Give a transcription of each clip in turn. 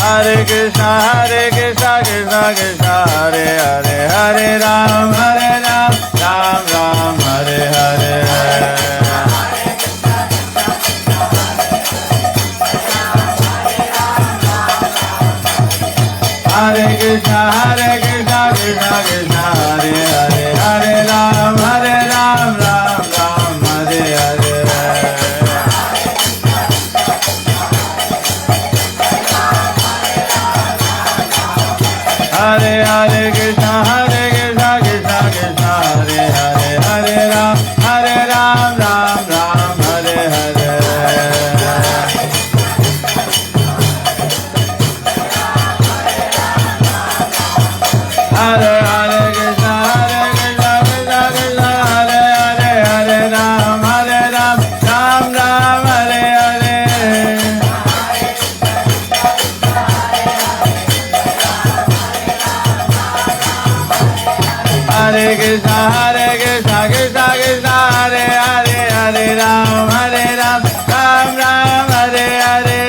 Hare Krishna, Krishna Krishna, Hare Hare, Hare Ram, Ram Ram, Hare Hare. Hare Krishna, Krishna Krishna, Hare Hare, Hare Ram, Ram Ram, Hare Hare. Hare Hare Krishna, Krishna Krishna, Hare Hare, Hare Ram, Ram Ram, Hare Hare. Hare Hare Krishna, Krishna Krishna, Hare Hare, Hare Ram, Ram Ram, Hare Hare. Hare Krishna, Krishna Krishna, Hare Hare, Hare Ram, Ram Ram, Hare Hare. Hare Krishna, Krishna Krishna, Hare Hare, Hare Ram, Ram Ram, Hare Hare.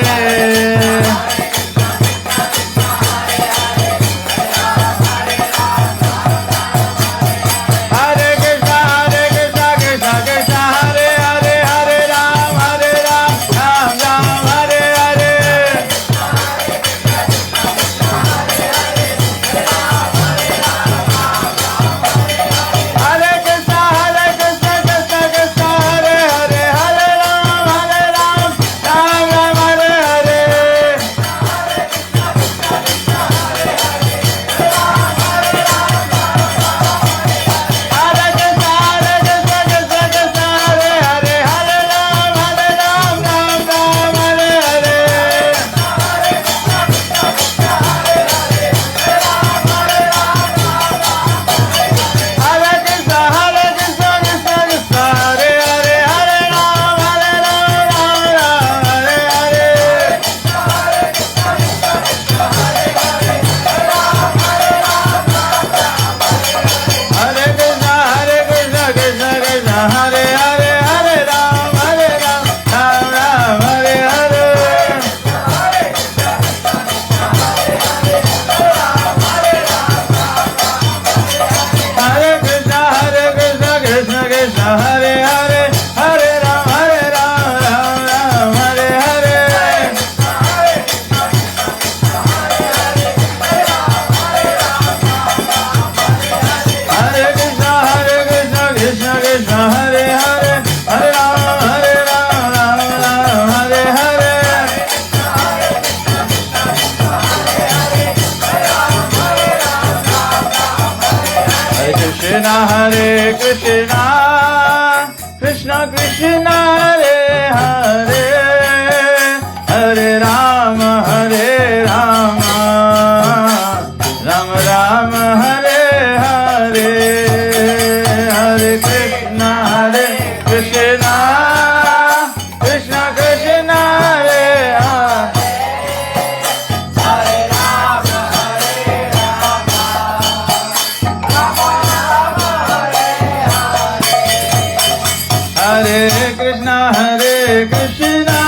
Hare Krishna, Krishna Krishna, Hare Hare, Hare Ram, Ram Ram, Hare Hare. Hare Krishna, Krishna Krishna, Hare Hare, Hare Ram, Ram Ram, Hare Hare. Hare Krishna, Krishna Krishna, Hare Hare, Hare Ram, Ram Hare Hare. Hare Krishna, Krishna Krishna, Hare Hare, Hare Ram, Ram Ram, Hare Hare. Hare Krishna, Krishna Krishna, Hare Hare, Hare Ram, Ram Ram, Hare Hare. Hare Krishna, Krishna Krishna, Hare Hare, Hare Ram, Ram Hare Hare. Hare Krishna, Krishna Krishna, Hare Hare, Hare Ram, Ram Ram, Hare Hare. Hare Krishna, Krishna Krishna, Hare Hare. Hare Krishna,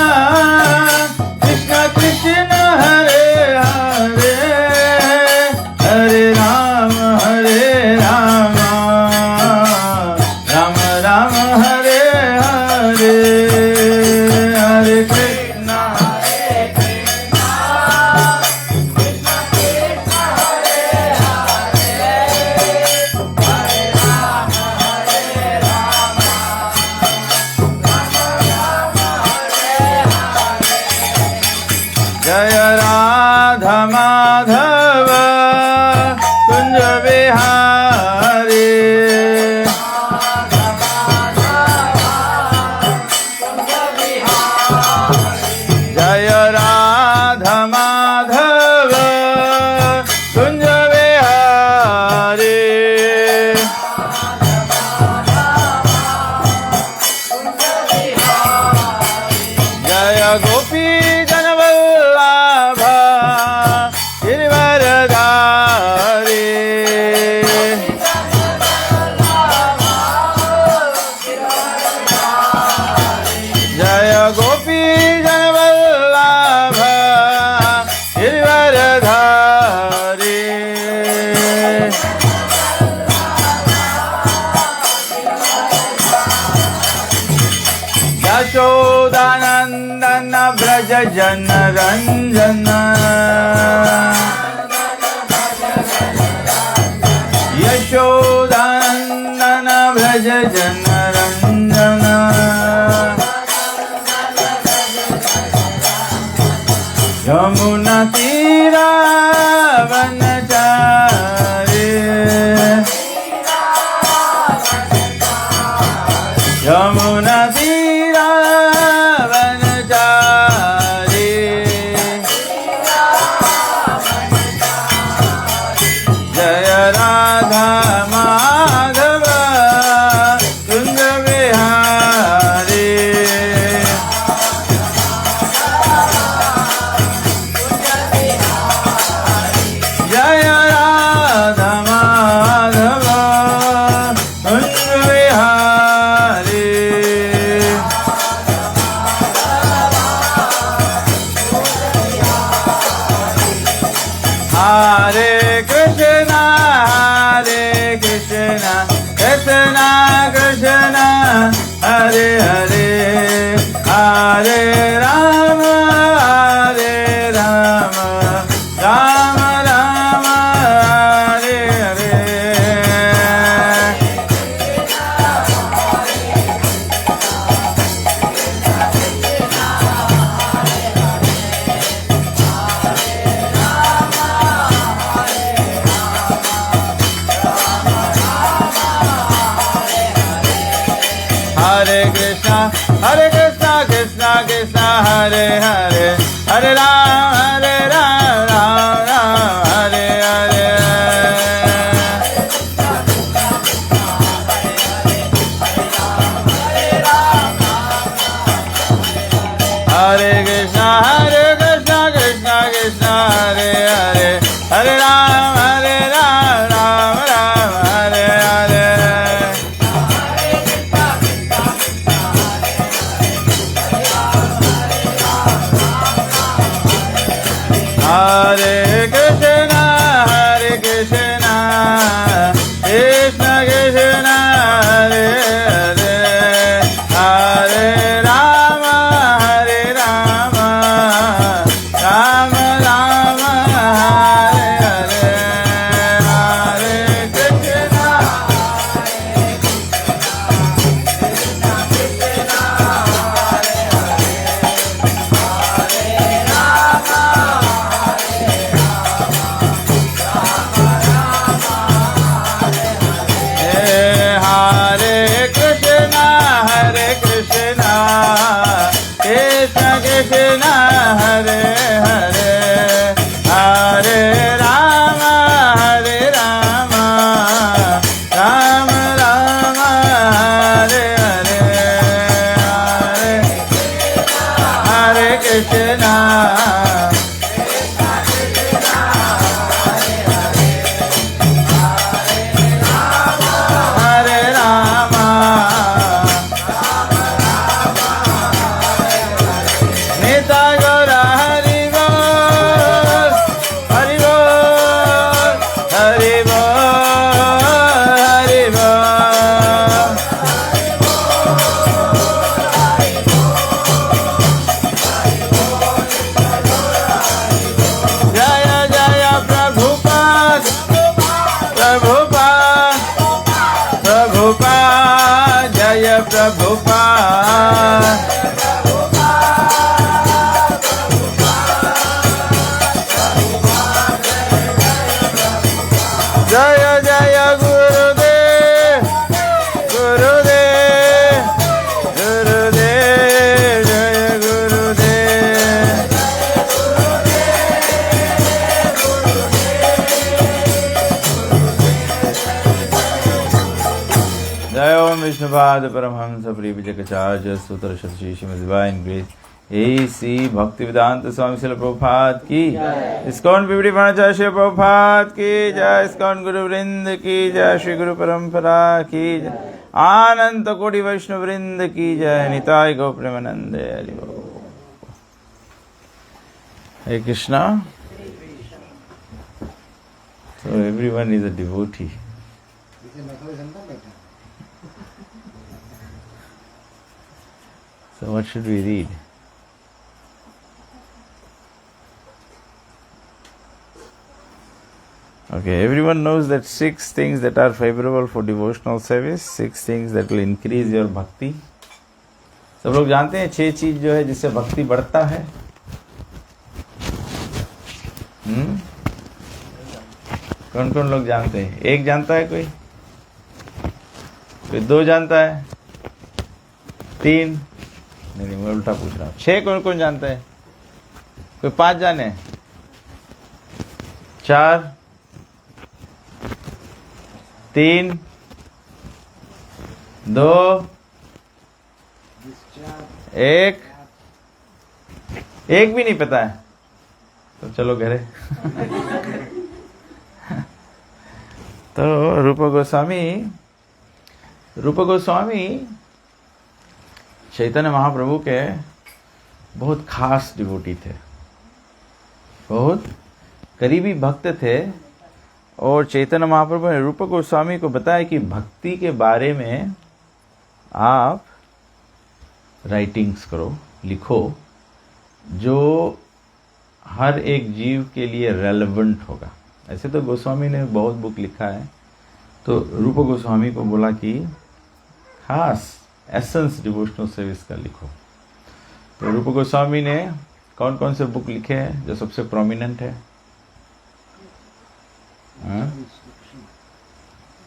Krishna Krishna, Hare Hare, Hare Ram, Ram Ram, Hare Hare. Hare Krishna, Jaya Radha Madhava Kunj Vihari. Jaya Radha Madhava Kunj Vihari. Jaya Gopi Janavallabha Girivaradhari. जन रंजन यशोदनंदन भज जन रंजन यमुना तीरा वनचारी यमुना तीरा वनचारी जय राधा माधव कुंज विहारी जय राधा माधव कुंज विहारी हरे कृष्णा कृष्णा कृष्णा हरे हरे हरे राम राम राम हरे हरे हरे कृष्णा कृष्णा कृष्णा हरे हरे हरे राम राम राम हरे हरे हरे कृष्णा कृष्णा कृष्णा हरे हरे हरे राम राम राम हरे हरे हरे कृष्णा कृष्ण कृष्ण हरे हरे हरे राम राम राम हरे हरे हरे कृष्णा कृष्ण हरे हरे हरे राम राम राम हरे हरे हरे कृष्ण हरे राम नेता गौरा हरि बोल हरि बोल हरि बोल हरि बोल जय जय प्रभुपाद प्रभुपाद प्रभुपाद जय प्रभुपाद जय जय गुरुदेव गुरुदेव गुरुदेव जय गुरुदेव जय ओम विष्णुपाद परमहंस परिव्राजकाचार्य सूत्र शतशी श्रीमद् divine grace AC Bhaktivedanta Swami Srila Prabhupada की इस्कॉन पिपड़ी पांचाचार्य श्री प्रभुपाद की जय इस्कॉन गुरु वृंद की जय श्री गुरु परंपरा की जय आनंद कोटि वैष्णव वृंद की जय निताय गौ प्रेमानंद हरि बोल Hare Krishna. So everyone is a devotee. So what should we read? Okay, everyone knows that 6 things that are favorable for devotional service, 6 things that will increase your bhakti. सब लोग जानते हैं 6 चीज जो है जिससे भक्ति बढ़ता है. कौन कौन लोग जानते हैं? एक जानता है कोई? कोई 2 जानता है? 3? नहीं, मैं उल्टा पूछ रहा हूँ. 6 कौन कौन जानता है? कोई 5 जाने? 4? 3? 2? 1? एक भी नहीं पता है तो चलो घरे. तो रूप गोस्वामी चैतन्य महाप्रभु के बहुत खास डिवोटी थे, बहुत करीबी भक्त थे. और चैतन्य महाप्रभु ने रूप गोस्वामी को बताया कि भक्ति के बारे में आप राइटिंग्स करो, लिखो, जो हर एक जीव के लिए रेलेवेंट होगा. ऐसे तो गोस्वामी ने बहुत बुक लिखा है, तो रूप गोस्वामी को बोला कि खास एसेंस डिवोशनल सर्विस का लिखो. तो रूप गोस्वामी ने कौन कौन से बुक लिखे हैं जो सबसे प्रोमिनेंट है?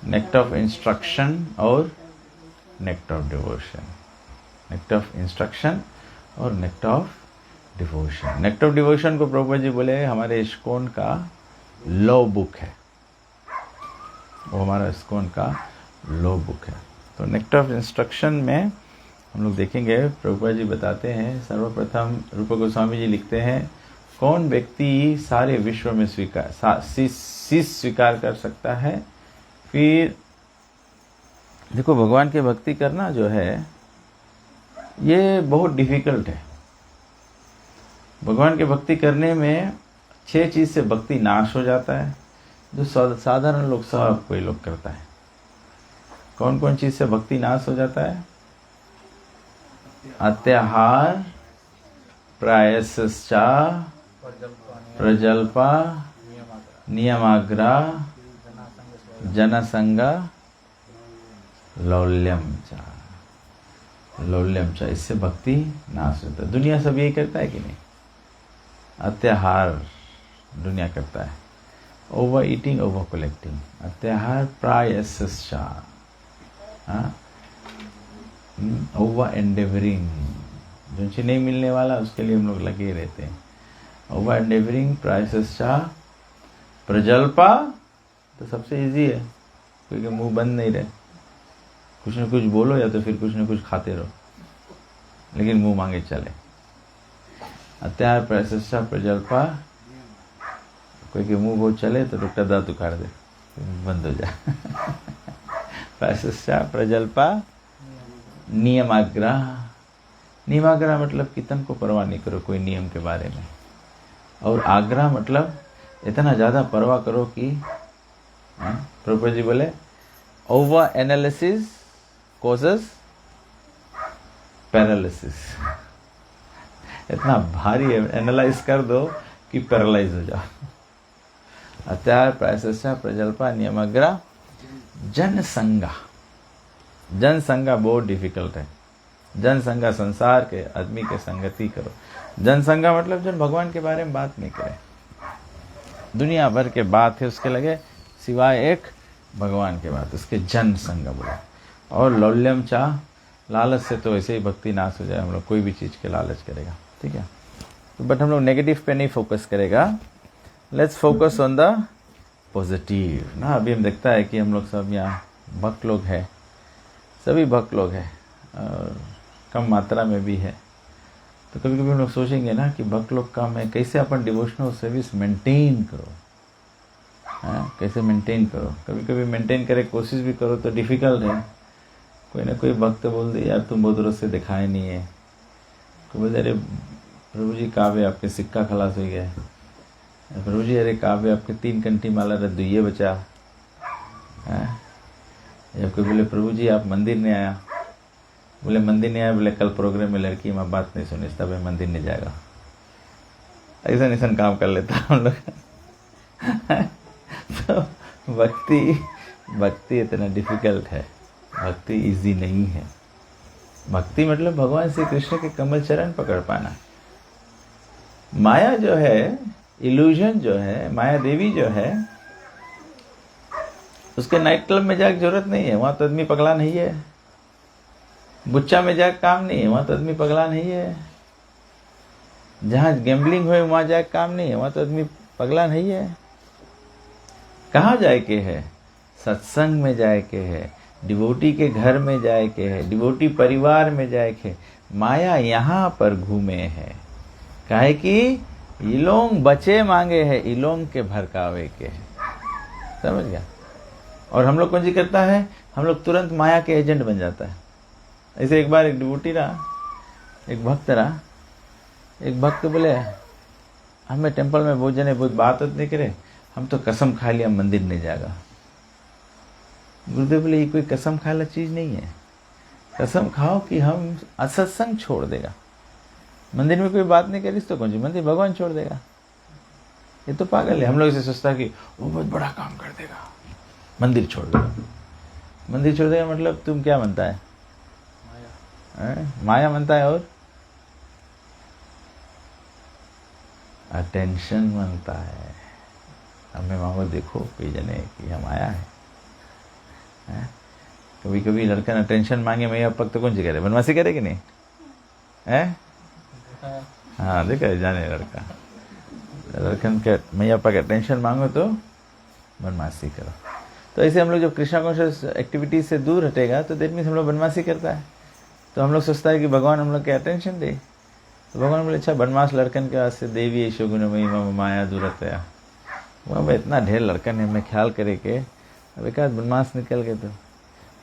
नेक्ट ऑफ इंस्ट्रक्शन और nectar of devotion. Nectar of instruction और nectar of devotion. Nectar of devotion को प्रभुपाद जी बोले हमारे इस्कॉन का लॉ बुक है, वो हमारा इस्कॉन का लॉ बुक है. तो नेक्ट ऑफ इंस्ट्रक्शन में हम लोग देखेंगे, प्रभुपाद जी बताते हैं, सर्वप्रथम रूप गोस्वामी जी लिखते हैं कौन व्यक्ति सारे विश्व में शीश स्वीकार कर सकता है. फिर देखो, भगवान की भक्ति करना जो है ये बहुत डिफिकल्ट है. भगवान की भक्ति करने में 6 चीज से भक्ति नाश हो जाता है, जो साधारण लोग सब कोई लोग करता है. कौन कौन चीज से भक्ति नाश हो जाता है? अत्याहार, प्रायश्चा, प्रजल्पा, नियमाग्रह, जनसंगा, लौल्यम चा. इससे भक्ति नाश होता है. दुनिया सब यही करता है कि नहीं? अत्याहार दुनिया करता है, ओवर ईटिंग, ओवर कलेक्टिंग. अत्याहार, प्रायश्चा, ओवर एंडेवरिंग, जो चीज नहीं मिलने वाला उसके लिए हम लोग लगे रहते हैं. ओवर एंडेवरिंग, प्रायश्चा, प्रजल्पा तो सबसे इजी है, क्योंकि मुंह बंद नहीं रहे, कुछ न कुछ बोलो या तो फिर कुछ न कुछ खाते रहो, लेकिन मुंह मांगे चले. अत्याहार, प्रायश्चा, प्रजल्पा, कोई के मुंह बहुत चले तो डॉक्टर दांत उखाड़ दे, बंद हो जाए. प्रायश्चा, प्रजल्पा, नियमाग्रह. नियमाग्रह मतलब कि तन को परवाह नहीं करो कोई नियम के बारे में. और आग्रह मतलब इतना ज्यादा परवाह करो कि प्रभुपाद जी बोले ओवर एनालिसिस कॉजेस पैरालिसिस. इतना भारी एनालाइज कर दो कि पैरालाइज हो जाओ. अत्याहार, प्रायश्चा, प्रजल्पा, नियमाग्रह, जनसंगा. जनसंगा बहुत डिफिकल्ट है. जनसंगा संसार के आदमी के संगति करो. जनसंगा मतलब जन भगवान के बारे में बात नहीं करे, दुनिया भर के बात है उसके लगे सिवाय एक भगवान के बात, उसके जनसंग बोला. और लौल्यम चाह, लालच से तो ऐसे ही भक्ति नाश हो जाए. हम लोग कोई भी चीज़ के लालच करेगा, ठीक है. तो बट हम लोग नेगेटिव पे नहीं फोकस करेगा. Let's focus on the positive ना. अभी हम देखता है कि हम लोग सब यहाँ भक्त लोग हैं, सभी भक्त लोग हैं और कम मात्रा में भी है. तो कभी कभी हम लोग सोचेंगे ना कि भक्त लोग कम है, कैसे अपन डिवोशनल सर्विस मेंटेन करो. कैसे मेंटेन करो? कभी कभी मेंटेन करे कोशिश भी करो तो डिफिकल्ट है. कोई ना कोई भक्त बोल दे यार तुम बहुत रोज से दिखाए नहीं है. कोई बोलते अरे प्रभु जी काव्य आपके सिक्का खलास हो गया है. प्रभु जी अरे काव्य आपके 3 कंठी माला रद्दुइये बचा. या कोई बोले प्रभु जी आप मंदिर नहीं आया. बोले मंदिर नहीं आया, बोले कल प्रोग्राम में लड़की मैं बात नहीं सुनी तब मैं मंदिर नहीं जाएगा. ऐसा काम कर लेता हम लोग. तो भक्ति इतना डिफिकल्ट है, भक्ति इजी नहीं है। भक्ति मतलब भगवान श्री कृष्ण के कमल चरण पकड़ पाना। माया जो है, इल्यूजन जो है, माया देवी जो है, उसके नाइट क्लब में जाके जरूरत नहीं है, वहां तो आदमी पगला नहीं है। बुच्चा में जाके काम नहीं है, वहां तो आदमी पगला नहीं है। जहां गैम्बलिंग हुए वहां जाके काम नहीं है, वहां तो आदमी पगला नहीं है। कहाँ जाए के है? सत्संग में जाए के है, डिवोटी के घर में जाए के है, डिवोटी परिवार में जाए के। माया यहाँ पर घूमे है, काहे कि इलोंग बचे मांगे है, इलोंग के भरकावे के है। समझ गया? और हम लोग कौन सी करता है, हम लोग तुरंत माया के एजेंट बन जाता है। ऐसे एक बार एक डिवोटी रहा, एक भक्त रहा। एक भक्त बोले हमें टेम्पल में बहुत जने बहुत बात नहीं करे, हम तो कसम खा लिया मंदिर नहीं जाएगा। गुरुदेव बोले ये कोई कसम खाला चीज नहीं है, कसम खाओ कि हम असत्संग छोड़ देगा। मंदिर में कोई बात नहीं करी तो कौन सी मंदिर, भगवान छोड़ देगा। ये तो पागल है। हम लोग इसे सोचता है कि वो बहुत बड़ा काम कर देगा, मंदिर छोड़ देगा। मंदिर छोड़ देगा मतलब तुम क्या बनता है? माया बनता है और अटेंशन बनता है। हमें मांगो देखो कोई जने कि हम आया है। कभी कभी लड़का अटेंशन मांगे, मैं अब तो कौन सी करे, बनवासी करे कि नहीं है? हाँ देखा जाने लड़का लड़कन के मैया पापा के अटेंशन मांगो तो बनवासी करो। तो ऐसे हम लोग जब कृष्णा कॉन्शियस एक्टिविटीज से दूर हटेगा तो देट मीन्स हम लोग बनवासी करता है। तो हम लोग सोचता है कि भगवान हम लोग के अटेंशन दे। तो भगवान बोले अच्छा बनवास लड़कन के वास्ते देवी ऐशो गुणमयी मम माया दूरतया। वहाँ इतना ढेर लड़कन है, मैं ख्याल करे के अब एक आध बनवास निकल गए। तो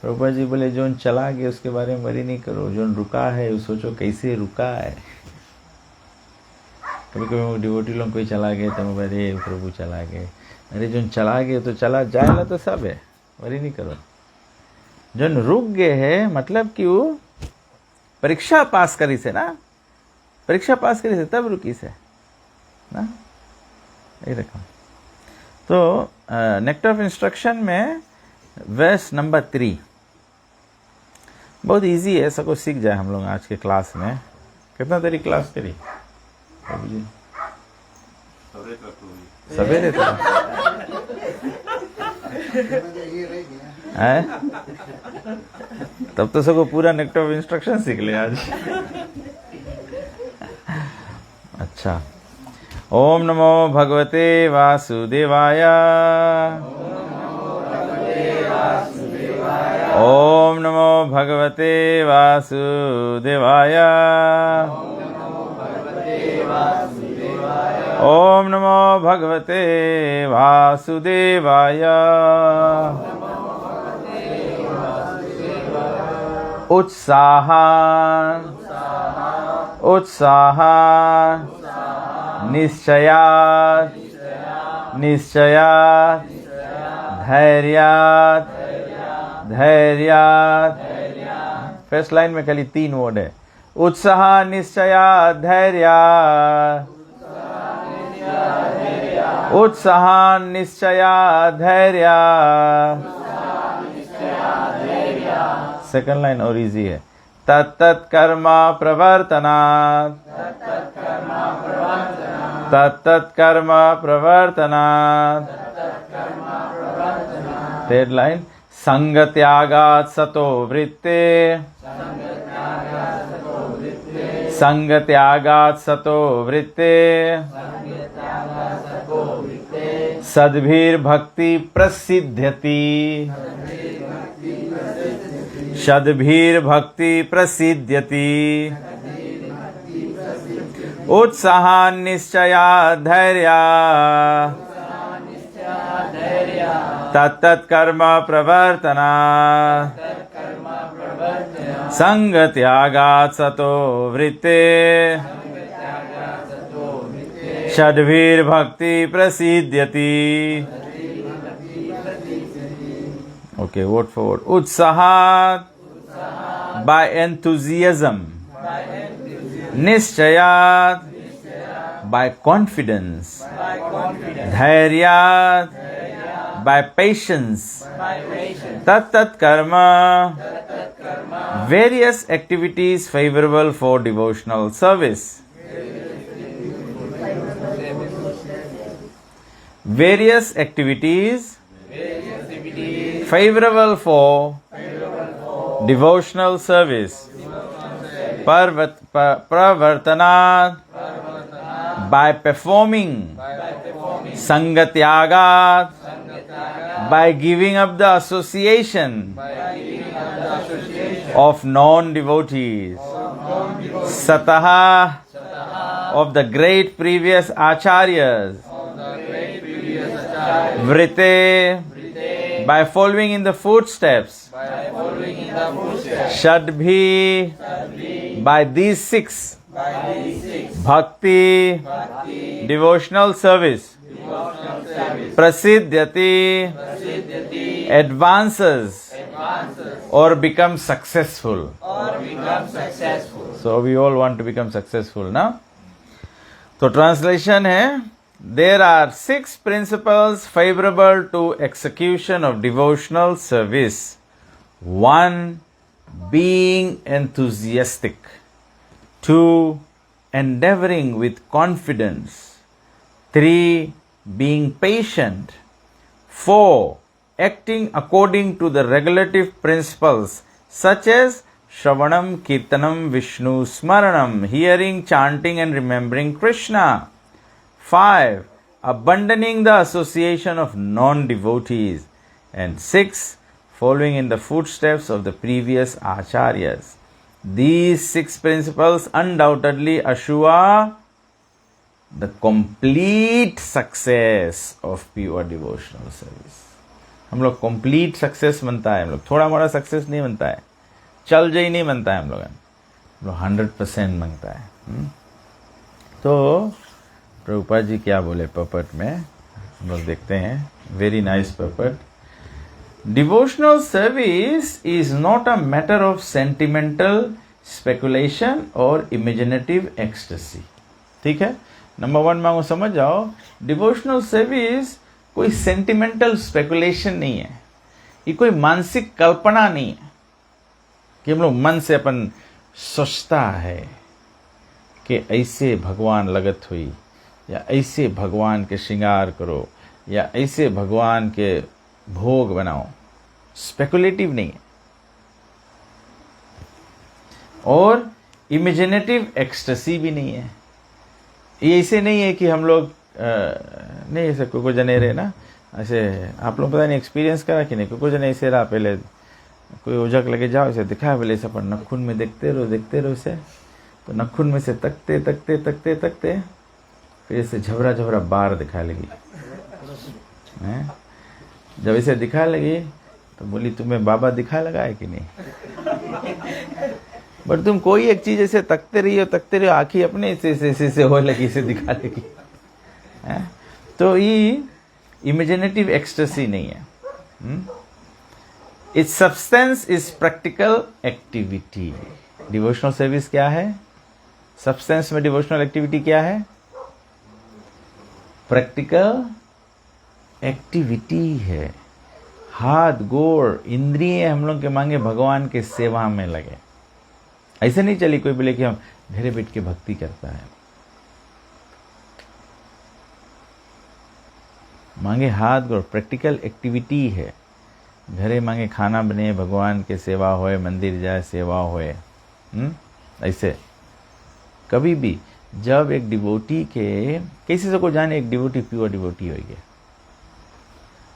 प्रभुपा जी बोले जोन चला गया उसके बारे में वरी नहीं करो, जोन रुका है वो सोचो कैसे रुका है। कभी कभी डिवोटी लोग कोई चला गए तो मैं अरे प्रभु चला गए, अरे जोन चला गए तो चला जाएगा तो सब है, वरी नहीं करो। जोन रुक गए है मतलब कि वो परीक्षा पास करी से ना, परीक्षा पास करी से तब रुकी से ना, यही रखा। तो नेक्टर ऑफ इंस्ट्रक्शन में वर्स नंबर 3 बहुत इजी है, सबको सीख जाए हम लोग आज के क्लास में। कितना देरी क्लास करी जी? सवेरे तो है, तब तो सबको पूरा नेक्टर ऑफ इंस्ट्रक्शन सीख ले आज। अच्छा, ओम नमो भगवते वासुदेवाय, ओम नमो भगवते वासुदेवाय, ओम नमो भगवते वासुदेवाय। उत्साहान उत्साहान निश्चयात् निश्चयात् धैर्यात् धैर्यात्। फर्स्ट लाइन में खाली 3 वर्ड है, उत्साह निश्चयात् धैर्यात्, उत्साह निश्चयात् धैर्यात्। सेकंड लाइन और इजी है, तत्तत् कर्म प्रवर्तनात्, तत्तत् कर्म प्रवर्तनात्। थर्ड लाइन, संग त्यागात् सतो वृत्ते, संग त्यागात् सतो वृत्ते, सद्भिर्भक्ति प्रसिद्ध्यति, सद्भिर्भक्ति प्रसिद्ध्यति। उत्साहान् निश्चयात् धैर्यात्, तत्तत् कर्म प्रवर्तनात्, संग त्यागात् सतो वृत्ते, षड्भिर्भक्ति प्रसिद्ध्यति। Okay, word for word. उत्साहात् by enthusiasm, निश्चयात् by confidence, धैर्यात् by patience, tat tat karma, various activities favorable for devotional service. Various activities favorable for devotional service. Pravartanat, by performing. Sangatyagat, by giving up the association of non-devotees. Sataha, of the great previous acharyas. Vrite, by following in the footsteps. Shadbhi, by these six. Bhakti, devotional service. Prasiddhyati, advances or becomes successful. So we all want to become successful, ना? तो translation है, there are 6 principles favorable to execution of devotional service. 1. Being enthusiastic. 2. Endeavoring with confidence. 3. Being patient. 4. Acting according to the regulative principles such as Shravanam, Kirtanam, Vishnu, Smaranam, hearing, chanting and remembering Krishna. 5. Abandoning the association of non-devotees. And 6. Following in the footsteps of the previous acharyas. These 6 principles undoubtedly assure the complete success of pure devotional service. हम लोग complete success बनता है, हम लोग थोड़ा मोड़ा success नहीं बनता है, चल जाई नहीं बनता है, हम लोग 100% बनता है. तो प्रभुपाद जी क्या बोले पपट में, हम लोग देखते हैं. Very nice puppet. Devotional service is not a matter of sentimental speculation or imaginative ecstasy. ठीक है, नंबर 1 मांगो समझ जाओ. डिवोशनल सर्विस कोई सेंटिमेंटल स्पेकुलेशन नहीं है, ये कोई मानसिक कल्पना नहीं है कि हम लोग मन से अपन सोचता है कि ऐसे भगवान लगत हुई, या ऐसे भगवान के श्रृंगार करो, या ऐसे भगवान के भोग बनाओ. स्पेकुलेटिव नहीं है. और इमेजिनेटिव एक्सटेसी भी नहीं है. ये ऐसे नहीं है कि हम लोग नहीं, ऐसे कोई जने रहे ना, ऐसे आप लोग पता नहीं एक्सपीरियंस करा कि नहीं, कोई जने ऐसे रहा, पहले कोई ओझक लगे जाओ, ऐसे दिखाया बोले ऐसे, पर नखून में देखते रहो इसे, तो नखून में से तकते फिर ऐसे झबरा बार दिखाने लगी. जब इसे दिखाने लगी तो बोली तुम्हें बाबा दिखा लगा है कि नहीं. बट तुम कोई एक चीज ऐसे तकते रही हो, आंखें अपने से हो लगी, इसे दिखा लगी. तो ये इमेजिनेटिव एक्सटेसी नहीं है. It's substance is practical activity. Devotional service क्या है? सब्सटेंस में डिवोशनल एक्टिविटी क्या है? प्रैक्टिकल एक्टिविटी है. हाथ गोड़ इंद्रिय हम लोग के मांगे भगवान के सेवा में लगे. ऐसे नहीं चली कोई बोले कि हम घरे बैठ के भक्ति करता है. मांगे हाथ गोड़ प्रैक्टिकल एक्टिविटी है. घरे मांगे खाना बने, भगवान के सेवा होए, मंदिर जाए सेवा होए. ऐसे कभी भी जब एक डिवोटी के कैसे से को जाने एक डिवोटी प्योर डिवोटी होगी,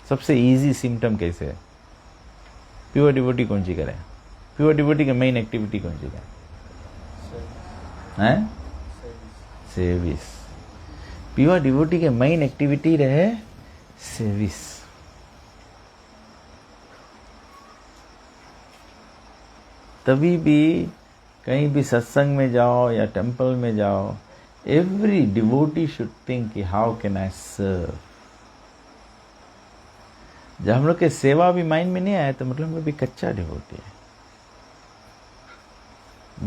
सबसे इजी सिम्टम कैसे है? प्योर डिवोटी कौन सी करे? प्योर डिवोटी का मेन एक्टिविटी कौन सी करे? सर्विस. प्योर डिवोटी के मेन एक्टिविटी रहे सर्विस. तभी भी कहीं भी सत्संग में जाओ या टेम्पल में जाओ, एवरी डिवोटी शुड थिंक कि हाउ कैन आई सर्व. जब हम लोग के सेवा भी माइंड में नहीं आया तो मतलब हम लोग भी कच्चा डिवोटी है.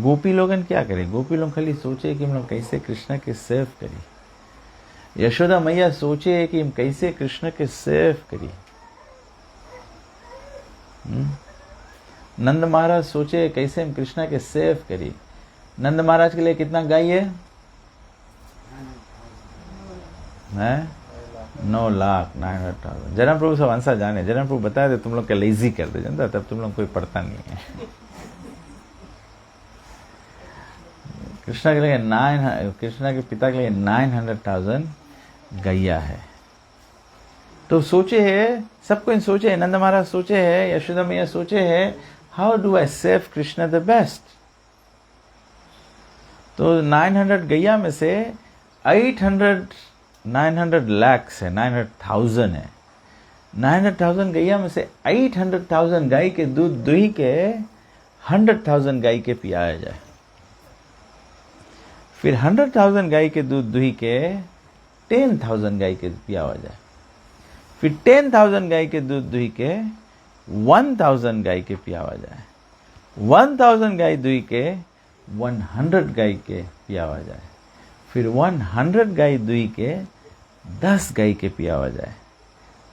गोपी लोगन क्या करें? गोपी लोग खाली सोचे कि हम लोग कैसे कृष्ण के सर्व करें. यशोदा मैया सोचे कि हम कैसे कृष्ण के सर्व करें. नंद महाराज सोचे कैसे हम कृष्णा के सेव करिए। नंद महाराज के लिए कितना गाय है? 9,09,000। जन्म प्रभु सब आंसर जाने। जन्म प्रभु बताए थे तुम लोग क्या लेजी कर दे जानता, तब तुम लोग कोई पढ़ता नहीं है। कृष्णा के पिता के लिए 900,000 गैया है। तो सोचे है, सब कोई सोचे है, नंद महाराज सोचे है, यशोदा मैया सोचे है, how do I save Krishna the best. तो 900 गैया में से 900 lakhs है, 900,000 है। 900,000 गैया में से 800,000 गाय के दूध दुही के 100,000 गाय के पियाया जाए। फिर 100,000 गाय के दूध दुही के 10,000 गाय के पियावा जाए। फिर 10,000 गाय के दूध दुही के 1,000 गाय के पियावा जाए। 1,000 गाय दुही के 100 गाय के पियावा जाए। फिर 100 गाय दुही के 10 गाय के पियावा जाए।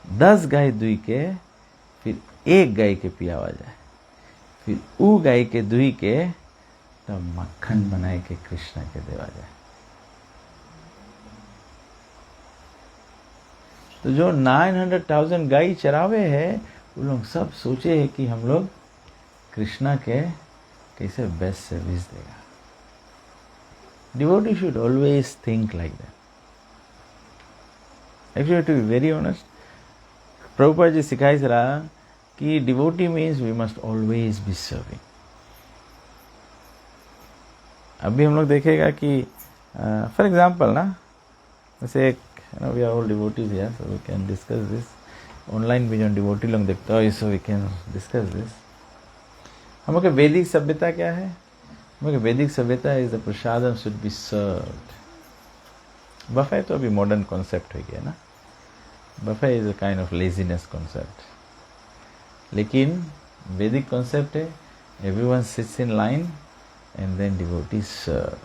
10 गाय दुही के फिर 1 गाय के पियावा जाए। फिर ऊ गाय के दुही के तब मक्खन बनाए के कृष्ण के देवा जाए। तो जो 900,000 गाय चरावे है वो लोग सब सोचे है कि हम लोग कृष्णा के कैसे बेस्ट सर्विस देगा। Devotee should always think like that. Actually, to be very honest, Prabhupada जी सिखाई रहा कि devotee means we must always be serving. अभी हम लोग देखेगा कि फॉर एग्जाम्पल ना, जैसे एक we are all devotees here, so we can discuss this. Online भी जो डिवोटी लोग देखता हो, so we can discuss this. हम लोग के वैदिक सभ्यता क्या है? हम लोग के वैदिक सभ्यता is the prasadam should be served. Buffet तो अभी मॉडर्न कॉन्सेप्ट हो गया ना, buffet is a kind of laziness concept. लेकिन वैदिक कॉन्सेप्ट है everyone sits in line and then devotees serve.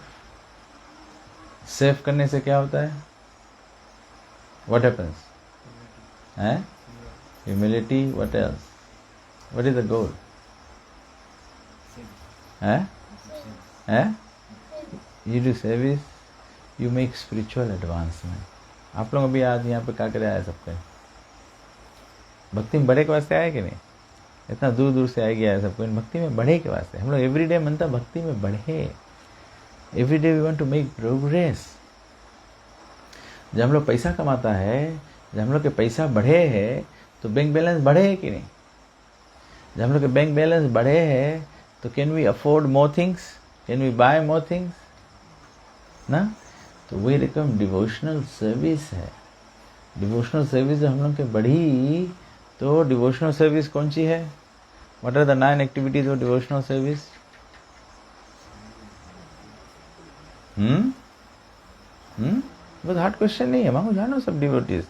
Serve करने से क्या होता है? What happens? Humility. What else? What is the goal? You do service, you make spiritual advancement. आप लोग अभी आज यहाँ पे क्या करे आए सबके? भक्ति में बढ़े के वास्ते आए कि नहीं? इतना दूर दूर से आ गया है सबको इन भक्ति में बढ़े के वास्ते। हम लोग एवरीडे मनता भक्ति में बढ़े। Everyday we want to make progress. जब हम लोग पैसा कमाता है, जब हम लोग के पैसा बढ़े है तो बैंक बैलेंस बढ़े है कि नहीं? जब हम लोग के बैंक बैलेंस बढ़े है तो can we afford more things? Can we buy more things? ना, तो वही रकम डिवोशनल सर्विस है। डिवोशनल सर्विस जब हम लोग के बढ़ी तो डिवोशनल सर्विस कौन सी है? What are the 9 activities of devotional service? बहुत हार्ड क्वेश्चन नहीं है, मांगो जानो सब devotees.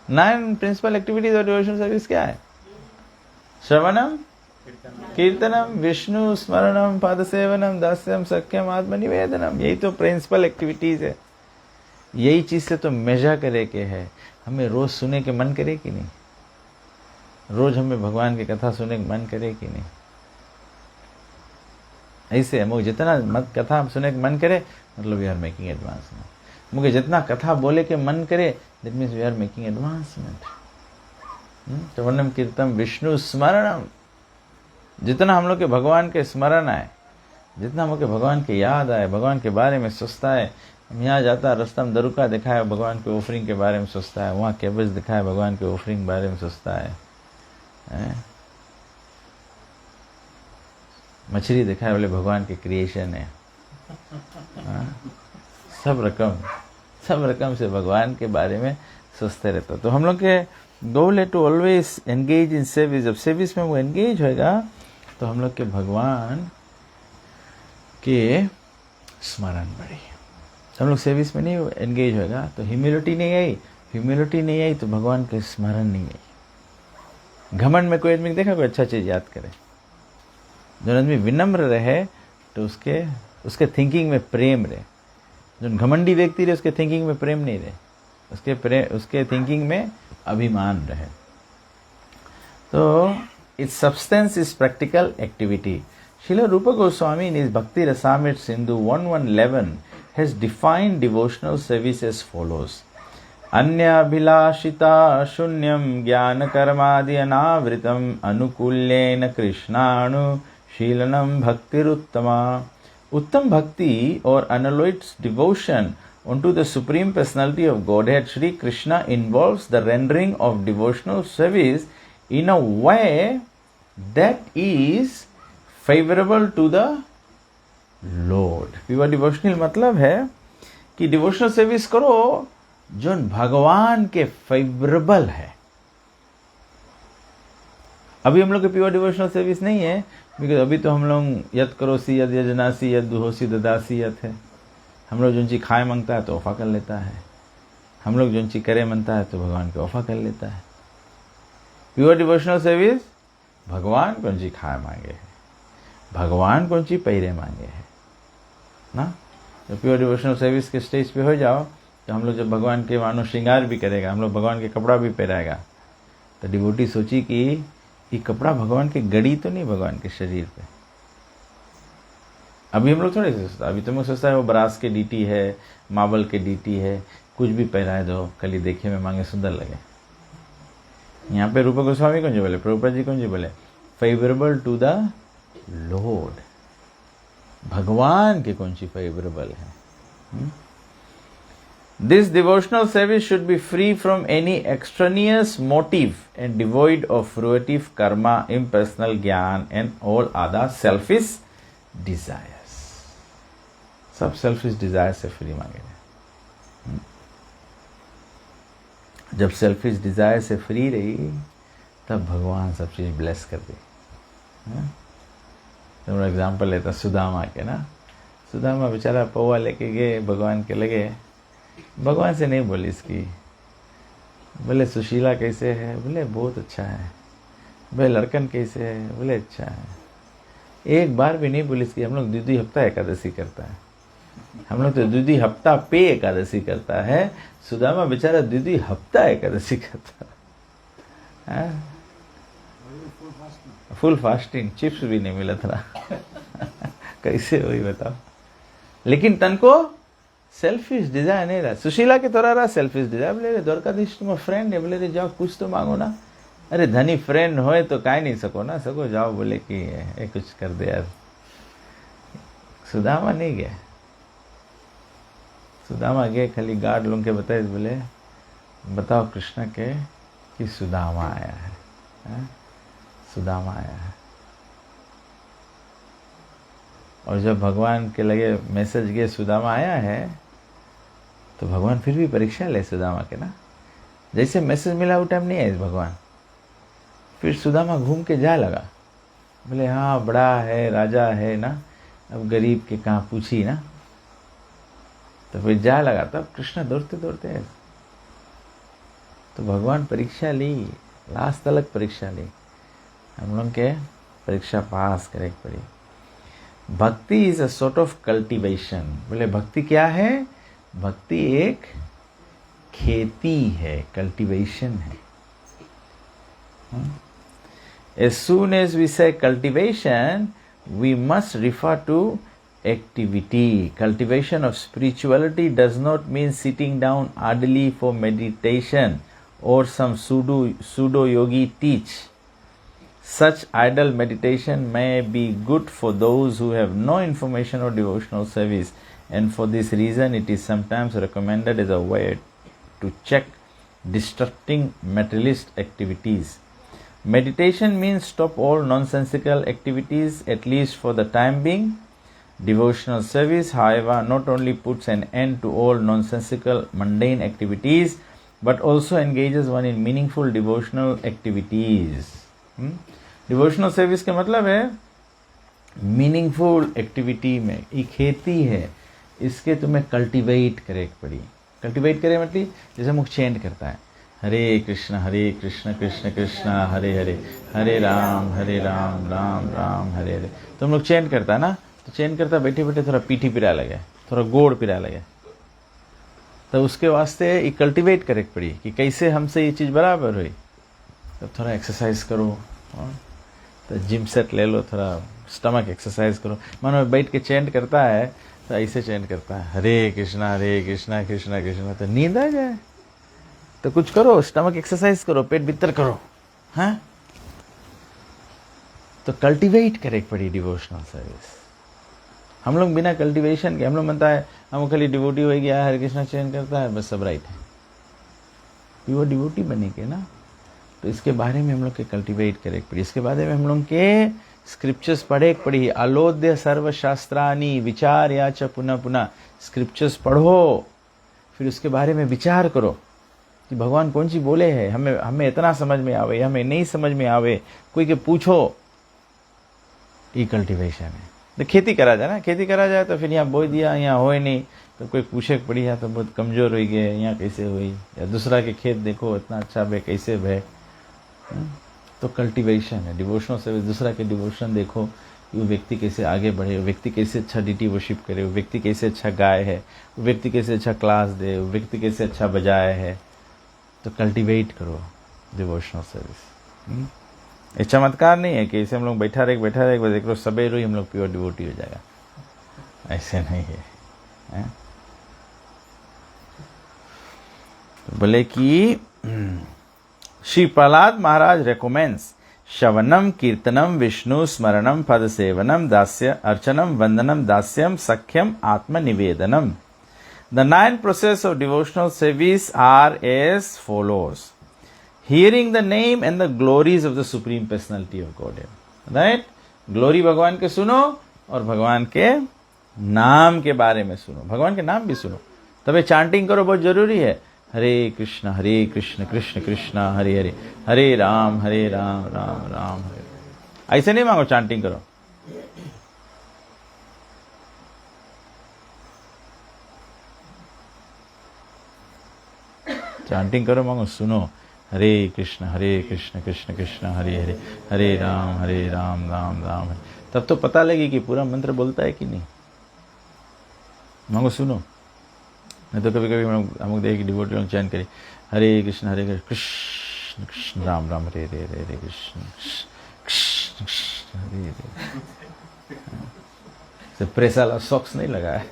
9 principle activities of devotional service क्या है? श्रवणम, कीर्तनम, विष्णु स्मरणम, पाद सेवनम, दास्यम, सख्यम, आत्मनिवेदनम। यही तो प्रिंसिपल एक्टिविटीज है। यही चीज से तो मेजर करे के है। हमें रोज सुने के मन करे कि नहीं? रोज हमें भगवान की कथा सुनने का मन करे कि नहीं? ऐसे मुझे जितना मत कथा सुनने का मन करे, मतलब वी आर मेकिंग एडवांसमेंट। मुझे जितना कथा बोले के मन करे, that means we are making advancement. श्रवणम, कीर्तन, विष्णु स्मरणम। जितना हम लोग के भगवान के स्मरण आए, जितना हम लोग के भगवान के याद आए, भगवान के बारे में सोचता है। हम यहाँ जाता रास्ता में दरुका दिखाया, भगवान के ऑफरिंग के बारे में सोचता है। वहाँ केबल्स दिखाया, भगवान के ऑफरिंग के बारे में सोचता है। मछली दिखाए बोले भगवान के क्रिएशन है। सब रकम से भगवान के बारे में सोचते रहता। तो हम लोग के गोल है to always engage in service. जब सर्विस में वो एंगेज होएगा तो हम लोग के भगवान के स्मरण बढ़े। हम लोग सर्विस में नहीं एंगेज होएगा तो ह्यूमिलिटी नहीं आई तो भगवान के स्मरण नहीं आई। घमंड में कोई आदमी देखा कोई अच्छा चीज याद करे? जो आदमी विनम्र रहे तो उसके थिंकिंग में प्रेम रहे। जो घमंडी व्यक्ति रहे उसके थिंकिंग में प्रेम नहीं रहे, उसके थिंकिंग में अभिमान रहे। तो its substance is practical activity. Srila Rupa Goswami in his Bhakti Rasamrita Sindhu 1111 has defined devotional service as follows. Anyabhilashita shunyam jnana karmadi anavritam anukulyena krishnanu shilanam bhaktiruttama. Uttam Bhakti or unalloyed devotion unto the Supreme Personality of Godhead Shri Krishna involves the rendering of devotional service in a way that is favorable to the Lord. Pure devotional मतलब है कि devotional service करो जो भगवान के favourable है. अभी हम लोग के प्योर डिवोशनल सर्विस नहीं है, बिकॉज अभी तो हम लोग यद करोसी यद यजनासी यद दुहोसी ददासी यद है. हम लोग जो चीज़ खाए मांगता है तो वफा कर लेता है, हम लोग जो चीज़ करे मानता है तो भगवान के वफा कर लेता है. प्योर डिवोशनल सर्विस भगवान कौन चीज़ खाए मांगे है, भगवान कौन चीज़ पैरे मांगे है ना. तो प्योर डिवोशनल सर्विस के स्टेज पे हो जाओ तो हम लोग जब भगवान के मानो श्रृंगार भी करेगा, हम लोग भगवान के कपड़ा भी पहनाएगा, तो डिवोटी सोची कि ये कपड़ा भगवान के गड़ी तो नहीं भगवान के शरीर पे. अभी हम लोग थोड़े सोचता, अभी तो मैं सोचता है वो ब्रास के डीटी है, मार्बल के डीटी है, कुछ भी पहनाए दो, कली देखे में मांगे सुंदर लगे. यहाँ पे रूपा गोस्वामी कौन जी बोले, प्रभुपाद जी कौन जी बोले, फेवरेबल टू द लॉर्ड. भगवान के कौन सी फेवरेबल है. This devotional service should be free from any extraneous motive and devoid of fruitive karma, impersonal jnana and all other selfish desires. सब selfish desires से free मांगे हैं. जब selfish desire से free रही तब भगवान सब चीज bless कर दी. तो एग्जाम्पल लेता सुदामा के ना. सुदामा बेचारा पौवा लेके गए भगवान के लगे, भगवान से नहीं बोली इसकी, बोले सुशीला कैसे है, बोले बहुत अच्छा है. बोले लड़कन कैसे है, बोले अच्छा है. एक बार भी नहीं बोली इसकी. हम लोग दूधी हफ्ता एकादशी करता है, हम लोग तो दूधी हफ्ता पे एकादशी करता है. सुदामा बेचारा दूधी हफ्ता एकादशी करता है. फुल फास्टिंग, चिप्स भी नहीं मिला था. कैसे हुई बताओ. लेकिन तन को सेल्फिश डिजायर नहीं रहा. सुशीला के थोड़ा रहा सेल्फिश डिजायर. बोले रे द्वारकाधीश तुम फ्रेंड है, बोले रे जाओ कुछ तो मांगो ना. अरे धनी फ्रेंड होए तो काहे नहीं सको ना, सको जाओ बोले कि ये कुछ कर दे यार. सुदामा नहीं गया. सुदामा गए खाली गार्ड लोग के बताए, बोले बताओ कृष्ण के कि सुदामा आया है. सुदामा आया है. और जब भगवान के लगे मैसेज गए सुदामा आया है, तो भगवान फिर भी परीक्षा ले सुदामा के ना. जैसे मैसेज मिला वो टाइम नहीं आए भगवान. फिर सुदामा घूम के जा लगा, बोले हाँ बड़ा है, राजा है ना, अब गरीब के कहाँ पूछी ना. तो फिर जा लगा. तब कृष्ण दौड़ते दौड़ते है. तो भगवान परीक्षा ली, लास्ट तक परीक्षा ली. हम लोग के परीक्षा पास करे पड़ी. भक्ति is a sort of cultivation. बोले भक्ति क्या है, भक्ति एक खेती है, कल्टीवेशन है. As soon as we say cultivation, we must refer to activity. Cultivation of spirituality does not mean sitting down idly for meditation or some pseudo yogi teach. Such idle meditation may be good for those who have no information or devotional service, and for this reason it is sometimes recommended as a way to check distracting materialist activities. Meditation means stop all nonsensical activities, at least for the time being. Devotional service, however, not only puts an end to all nonsensical mundane activities, but also engages one in meaningful devotional activities. Devotional service का मतलब है meaningful activity में. ये खेती है, इसके तुम्हें cultivate करे पड़ी. कल्टीवेट करे मतलब जैसे मुख चेंट करता है, हरे कृष्ण कृष्ण कृष्ण हरे हरे, हरे राम राम राम हरे हरे. तो हम लोग चेंट करता है ना, तो चेंट करता बैठे बैठे थोड़ा पीठी पिरा लगे, थोड़ा गोड़ पिरा लगे. तो उसके वास्ते ये कल्टीवेट करे पड़ी कि कैसे हमसे ये चीज़ बराबर हुई. तो थोड़ा एक्सरसाइज करो. तो जिम सेट ले लो, थोड़ा स्टमक एक्सरसाइज करो। मानो बैठ के चैंट करता है तो ऐसे चैंट करता है, हरे कृष्णा कृष्णा कृष्णा, तो नींद आ जाए। तो कुछ करो, स्टमक एक्सरसाइज करो, पेट भीतर करो। हाँ, तो कल्टीवेट करे पड़ी डिवोशनल सर्विस। हम लोग बिना कल्टीवेशन के, हम लोग बनता है हम खाली डिवोटी हो गया, हरे कृष्णा चैन करता है, बस सब राइट है। वो डिवोटी बनेंगे ना, तो इसके बारे में हम लोग के कल्टीवेट करे पड़ी। इसके बारे में हम लोग के स्क्रिप्चर्स पढ़े पड़ी। अलोध्य सर्वशास्त्रानी विचार या च पुनः पुनः, स्क्रिप्चर्स पढ़ो, फिर उसके बारे में विचार करो कि भगवान कौन सी बोले है। हमें इतना समझ में आवे, हमें नहीं समझ में आवे, कोई के पूछो। ये कल्टीवेशन है। तो खेती करा जाए ना, खेती करा जाए तो फिर यहाँ बोई दिया, यहाँ होए नहीं, तो कोई पूछे पड़ी है तो बहुत कमजोर हो गए, यहाँ कैसे हुई, या दूसरा के खेत देखो इतना अच्छा भे, कैसे भे। तो कल्टीवेशन है। डिवोशनल सर्विस, दूसरा के डिवोशन देखो कि वो व्यक्ति कैसे आगे बढ़े, वो व्यक्ति कैसे अच्छा डीटी वर्शिप करे, वो व्यक्ति कैसे अच्छा गाय है, वो व्यक्ति कैसे अच्छा क्लास दे, वो व्यक्ति कैसे अच्छा बजाए है। तो कल्टीवेट करो डिवोशनल सर्विस। ये चमत्कार नहीं है कि ऐसे हम लोग बैठा रहे बस देख लो सबेरो ही हम लोग प्योर डिवोटी हो जाएगा, ऐसे नहीं है। तो बोले कि श्री प्रहलाद महाराज रेकमेंड्स श्रवणम कीर्तनम विष्णु स्मरणम पद सेवनम दास्य अर्चनम वंदनम दास्यम सख्यम आत्मनिवेदनम। The 9 processes of devotional service are as follows. Hearing the name and the glories of the Supreme Personality of Godhead. Right? Glory भगवान के सुनो और भगवान के नाम के बारे में सुनो, भगवान के नाम भी सुनो। तबे चांटिंग करो, बहुत जरूरी है। हरे कृष्ण कृष्ण कृष्ण हरे हरे, हरे राम राम राम हरे। ऐसे नहीं मांगो, चांटिंग करो। चांटिंग करो, मांगो, सुनो। हरे कृष्ण कृष्ण कृष्ण हरे हरे, हरे राम राम राम हरे। तब तो पता लगे कि पूरा मंत्र बोलता है कि नहीं। मांगो, सुनो। नहीं तो कभी कभी हम लोग देख डिवोटी लोग चैन करे, हरे कृष्ण कृष्ण कृष्ण राम राम हरे हरे, हरे कृष्ण कृष्ण कृष्ण हरे हरे। प्रेस वाला सॉक्स नहीं लगा है।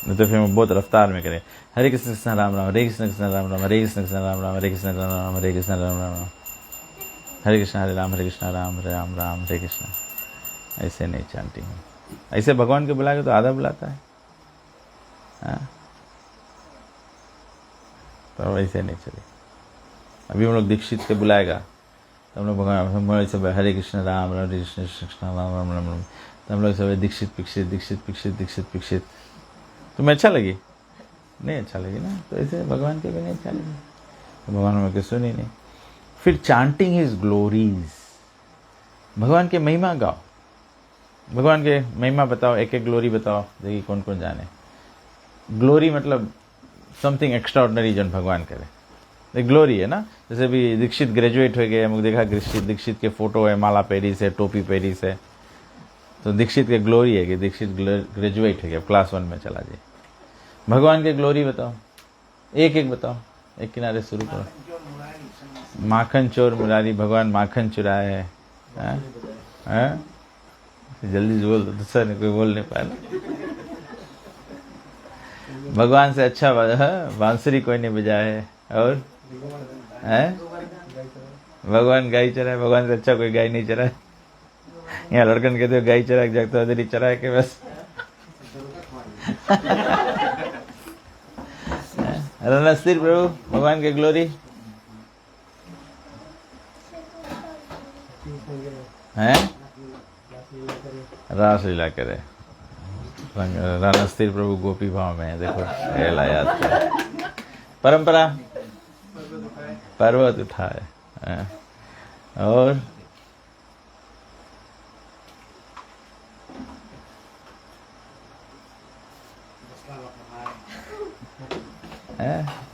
नहीं तो फिर हम बहुत रफ्तार में करें, हरे कृष्ण कृष्ण राम राम, हरे कृष्ण कृष्ण राम राम, हरे कृष्ण कृष्ण राम राम, हरे कृष्ण राम राम, हरे कृष्ण राम राम, हरे कृष्ण हरे राम, हरे कृष्ण राम राम राम, हरे कृष्ण। ऐसे नहीं चांटिंग। ऐसे भगवान को बुलाएगा तो आधा बुलाता है, तो ऐसे नहीं चले। अभी हम लोग दीक्षित के बुलाएगा तो हम लोग भगवान सब हरे कृष्ण राम राम, हरे कृष्ण कृष्ण राम राम राम राम, तो हम लोग सब दीक्षित दीक्षित दीक्षित दीक्षित दीक्षित दीक्षित। तुम्हें अच्छा लगी? नहीं अच्छा लगी ना, तो ऐसे भगवान के भी नहीं अच्छा लगी, तो भगवान में कुछ सुनी नहीं। फिर चांटिंग हिज ग्लोरीज, भगवान के महिमा गाओ, भगवान के महिमा बताओ, एक एक ग्लोरी बताओ, देखिए कौन कौन जाने। ग्लोरी मतलब समथिंग एक्स्ट्राऑर्डिनरी जन भगवान करे, ग्लोरी है ना। जैसे भी दीक्षित ग्रेजुएट हो गए, हमको देखा दीक्षित के फोटो है, माला पहरी से, टोपी पहरी से, तो दीक्षित के ग्लोरी है कि दीक्षित ग्रेजुएट हो गया, क्लास 1 में चला जाए। भगवान के ग्लोरी बताओ, एक एक बताओ, एक किनारे शुरू करो। माखन चोर मुरारी, भगवान माखन चुराए है। जल्दी बोल दो, दूसरा नहीं कोई बोल नहीं पाया ना। भगवान से अच्छा बांसुरी कोई नहीं बजाया है, और है भगवान गाय चराए, भगवान से अच्छा कोई गाय नहीं चराए। यहाँ लड़कन कहते हो गाय चरा के जागता उधर ही चरा के बस। रणस्थिर प्रभु भगवान के ग्लोरी है, रासलीला करे। रणस्थिर प्रभु गोपी भाव में, देखो एला याद कर। परंपरा पर्वत उठाए, और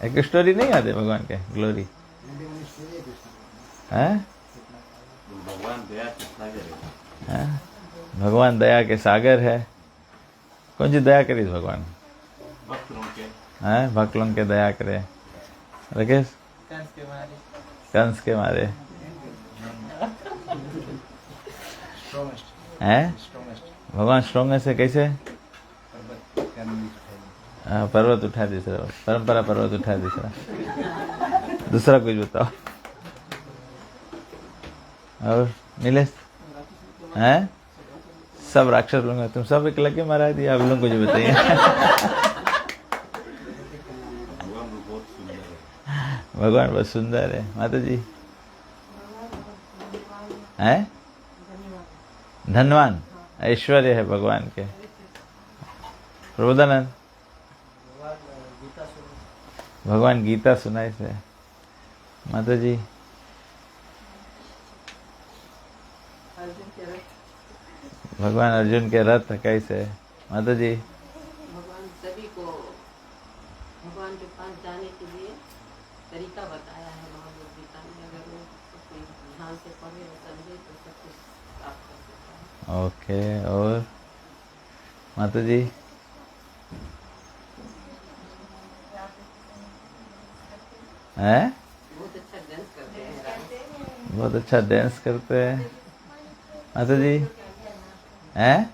एक स्टोरी नहीं आते भगवान के ग्लोरी है। भगवान दया के सागर है। कौन सी दया करी भगवान? भक्त लोग के दया करे। राकेश कंस के मारे हैं? भगवान स्ट्रॉन्गेस्ट है कैसे? पर्वत उठा दूसरा, परंपरा पर्वत उठा दूसरा। दूसरा कुछ बताओ। और नीलेश हैं? सब राक्षस लोग, तुम सब एक लगे मारा दिया। आप लोग कुछ बताइए। भगवान बहुत सुंदर है। माता जी हैं? धनवान, ऐश्वर्य है भगवान के। प्रबोधानंद, भगवान गीता सुनाई से। माता जी भगवान अर्जुन के रथ कैसे? माता जी भगवान सभी को भगवान के पास जाने के लिए तरीका बताया है महाभगवत गीता में। अगर वो कोई ध्यान से पढ़े और समझे तो सब कुछ प्राप्त कर सकता है। ओके। और माता जी हैं? बहुत अच्छा डांस करते हैं। बहुत अच्छा डांस करते हैं। माता जी हैं?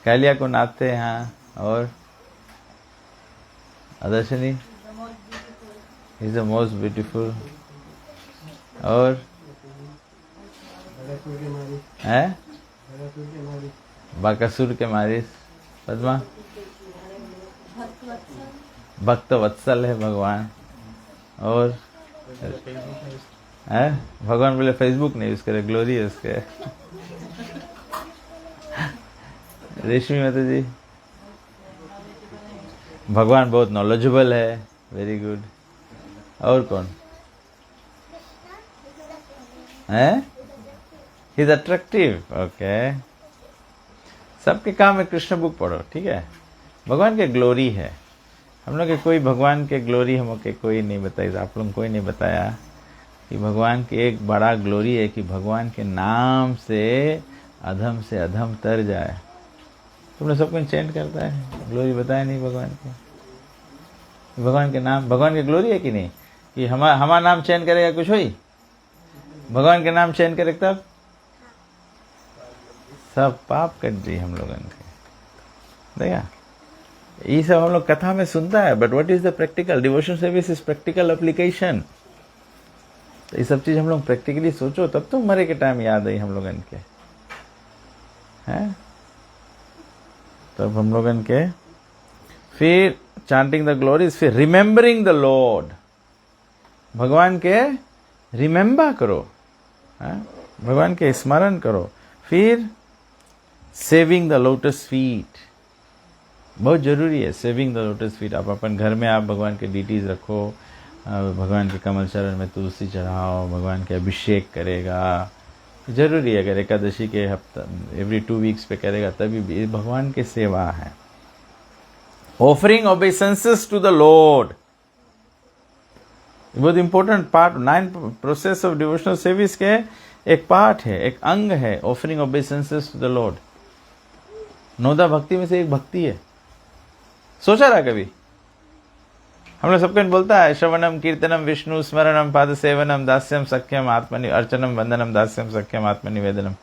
कालिया को नाचते हैं। हाँ। और अदर्शनी इज द मोस्ट ब्यूटीफुल। और हैं? बाकासुर के मारिस। पद्मा भक्त वत्सल है भगवान। और है भगवान बोले फेसबुक नहीं यूज करे, ग्लोरी है उसके। रेशमी माता जी भगवान बहुत नॉलेजेबल है। Very good. और कौन है? He is attractive. ओके। सबके काम में कृष्ण बुक पढ़ो, ठीक है। भगवान के ग्लोरी है। हम लोग के कोई भगवान के ग्लोरी हम लोग के कोई नहीं बताई। आप लोग कोई नहीं बताया कि भगवान की एक बड़ा ग्लोरी है कि भगवान के नाम से अधम तर जाए। तुमने सब कुछ चेंट करता है, ग्लोरी बताया नहीं भगवान के। भगवान के नाम, भगवान की ग्लोरी है कि नहीं कि हमारा नाम चेंज करेगा कुछ हुई? भगवान के नाम चेंज करे तब सब पाप कर दी हम लोगों के। देखा, ये सब हम लोग कथा में सुनता है, but what is the practical? Devotion service is practical application. तो ये सब चीज हम लोग प्रैक्टिकली सोचो तब तो मरे के टाइम याद आई हम लोगन के हैं। तब हम लोगन के फिर चांटिंग द ग्लोरीज, फिर रिमेम्बरिंग द लॉर्ड। भगवान के रिमेम्बर करो, भगवान के स्मरण करो। फिर सेविंग द लोटस फीट, बहुत जरूरी है सेविंग द लोटस फीट। आप अपन घर में आप भगवान के डीटीज रखो, भगवान के कमल चरण में तुलसी चढ़ाओ, भगवान के अभिषेक करेगा, जरूरी है। अगर एकादशी के हफ्ता एवरी 2 वीक्स पे करेगा तभी भी भगवान की सेवा है। Offering obeisances to the Lord, बहुत important part. 9 process of devotional service के एक पार्ट है, एक अंग है offering obeisances to the Lord. 9 भक्ति में से एक भक्ति है। सोचा रहा कभी? हम लोग सबको बोलता है श्रवणम कीर्तनम विष्णु स्मरणम पाद सेवनम दास्यम सख्यम आत्मनि अर्चनम वंदनम दास्यम सख्यम आत्मनिवेदनम।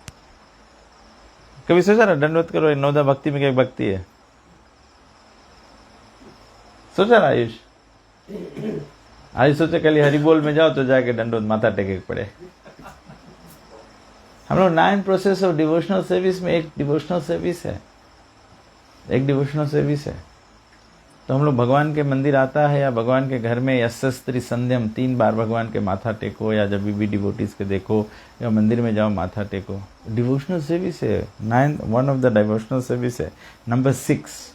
कभी सोचा रहा दंडवत करो? 9 भक्ति में एक भक्ति है। सोचा रहा आयुष? आज सोचे कल हरि बोल में जाओ तो जाके दंडवत माथा टेके पड़े। हम लोग 9 प्रोसेस ऑफ डिवोशनल सर्विस में एक डिवोशनल सर्विस है, एक डिवोशनल सर्विस है। तो हम लोग भगवान के मंदिर आता है या भगवान के घर में यशस्त्री संध्यम 3 बार भगवान के माथा टेको, या जब भी डिवोटीज के देखो या मंदिर में जाओ माथा टेको। डिवोशनल सर्विस है। 9 one of the devotional service है। नंबर 6।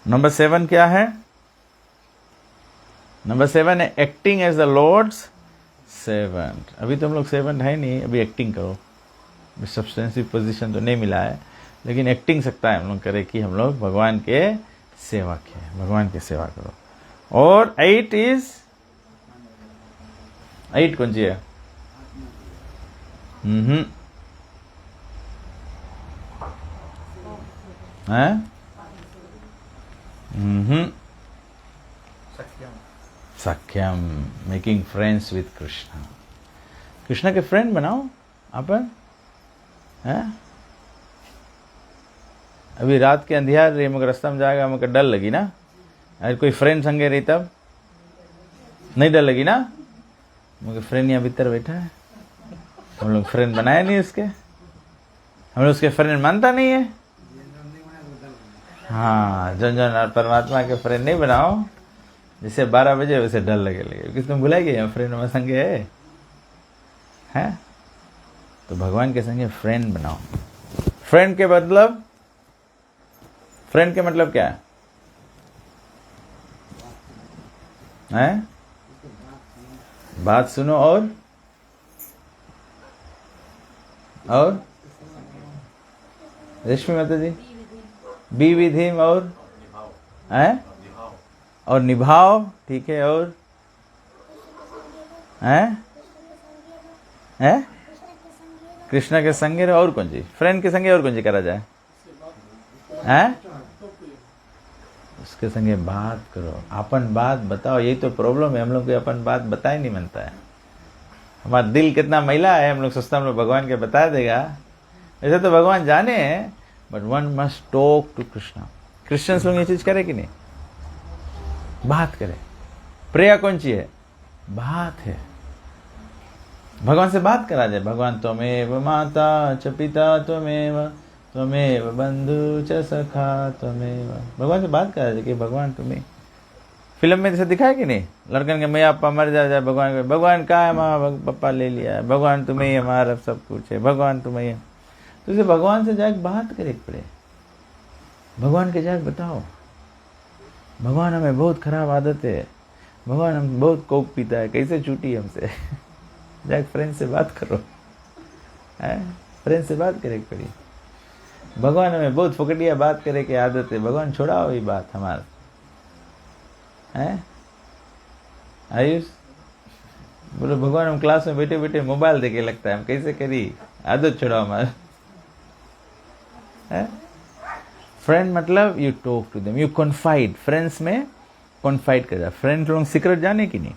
नंबर 7 क्या है? नंबर 7 है acting as the Lord's servant. अभी तो हम लोग सर्वेंट है नहीं, अभी एक्टिंग करो। सब्सटेंसिव पोजीशन तो नहीं मिला है, लेकिन एक्टिंग सकता है हम लोग करे कि हम लोग भगवान के सेवक है, भगवान की सेवा करो। और 8 कौन सी है? सख्यम, making friends with Krishna. Krishna के फ्रेंड बनाओ अपन, है? अभी रात के अंधियार रही, मगर रास्ता में जाएगा, मगर डर लगी ना? अगर कोई फ्रेंड संगे रही तब नहीं डर लगी ना? मगर फ्रेंड यहाँ भीतर बैठा है, हम लोग फ्रेंड बनाए नहीं उसके, हम लोग उसके फ्रेंड मानता नहीं है। हाँ, जन परमात्मा के फ्रेंड नहीं बनाओ, जैसे 12 बजे वैसे डर लगे क्योंकि तुम भुलाएंगे यहाँ फ्रेंड हमारे संगे है? तो भगवान के संगे फ्रेंड बनाओ। फ्रेंड के मतलब, फ्रेंड के मतलब क्या है? बात सुनो और रेशमी माता जी, बी विद हिम और हैं और निभाओ, ठीक है, और हैं कृष्णा के संगे रहो। और कौन सी फ्रेंड के संगे और कौन सी करा जाए? हैं? उसके संगे बात करो, अपन बात बताओ। यही तो प्रॉब्लम है, हम लोग को अपन बात बता ही नहीं बनता है। हमारा दिल कितना मैला है, हम लोग सोचते हम लोग भगवान के बता देगा। ऐसे तो भगवान जाने हैं, but one must talk to Krishna. Christians लोग ये चीज करे कि नहीं? बात करे। प्रेयर कौन सी है? बात है। भगवान से बात करा जाए। भगवान त्वमेव माता च पिता त्वमेव बंधु च सखा त्वमेव। भगवान से बात करा जाए कि भगवान तुम्हें, फिल्म में जैसे दिखाया कि नहीं, लड़कन के मैया पापा मर जाए, भगवान का है, माँ पापा ले लिया है, भगवान तुम्हें ही हमारा सब कुछ है, भगवान तुम्हें ही। तो इसे भगवान से जाके बात करे पड़े, भगवान के जाके बताओ, भगवान हमें बहुत खराब आदत है, भगवान हम बहुत कोक पीता है, कैसे छूटी हमसे। जाके फ्रेंड से बात करो, फ्रेंड से बात करे पड़ी। भगवान हमें बहुत फुकटिया बात करे की आदत है, भगवान छोड़ाओ ये बात हमारा है। आयुष बोलो, भगवान हम क्लास में बैठे बैठे मोबाइल देखे लगता है, हम कैसे करी, आदत छोड़ाओ हमारा। फ्रेंड मतलब you talk to them, you confide. Friends में कॉन्फाइड कर जा। फ्रेंड लोग सीक्रेट जाने की नहीं,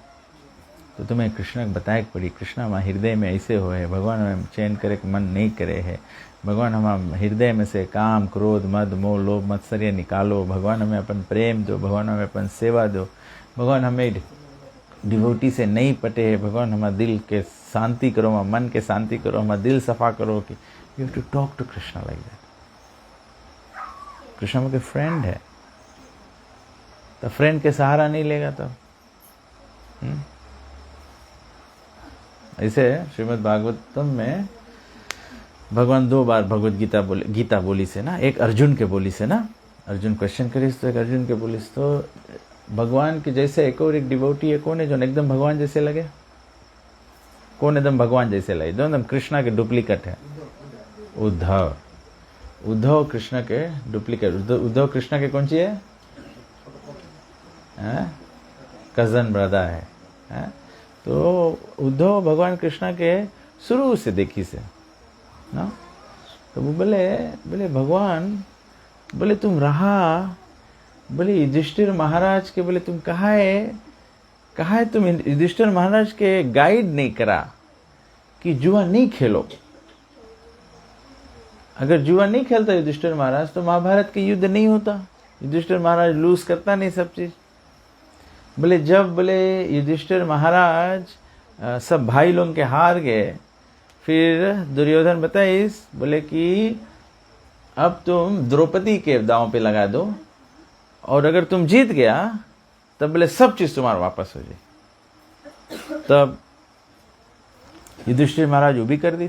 तो तुम्हें कृष्ण को बताए पड़ी, कृष्ण हमारे हृदय में ऐसे हो है, भगवान हमें चैन करे कि मन नहीं करे है, भगवान हम हृदय में से काम क्रोध मद मोह लोभ मत्सर्य निकालो, भगवान हमें अपन प्रेम दो, भगवान हमें अपन सेवा दो, भगवान हमें डिवोटी से नहीं पटे है, भगवान हमारे दिल के शांति करो, हमारे मन के शांति करो, हमारा दिल सफा करो। कि you have to talk to Krishna like that. Krishna के फ्रेंड है, तो फ्रेंड के सहारा नहीं लेगा तब। ऐसे श्रीमद् भागवतम में भगवान 2 बार भगवत गीता बोली से ना, एक अर्जुन के बोली से ना, अर्जुन क्वेश्चन करिस तो एक अर्जुन के बोली से। तो भगवान के जैसे एक और एक डिवोटी है, कौन है जो एकदम भगवान जैसे लगे? कौन एकदम भगवान जैसे लगे? जो एकदम कृष्णा के डुप्लीकेट है, उद्धव। उद्धव कृष्ण के डुप्लीकेट। उद्धव कृष्ण के कौन सी है? कजन ब्रदर है। तो उद्धव भगवान कृष्ण के शुरू से देखी से ना, तो वो बोले भगवान, बोले तुम रहा, बोले युधिष्ठिर महाराज के, बोले तुम कहा है तुम युधिष्ठिर महाराज के गाइड नहीं करा कि जुआ नहीं खेलो। अगर जुआ नहीं खेलता युधिष्ठिर महाराज तो महाभारत के युद्ध नहीं होता, युधिष्ठिर महाराज लूज करता नहीं सब चीज। बोले जब युधिष्ठिर महाराज सब भाई लोग के हार गए, फिर दुर्योधन बताइस, बोले कि अब तुम द्रौपदी के दांव पे लगा दो, और अगर तुम जीत गया तब बोले सब चीज तुम्हारा वापस हो जाए। तब युधिष्ठिर महाराज वो भी कर दी।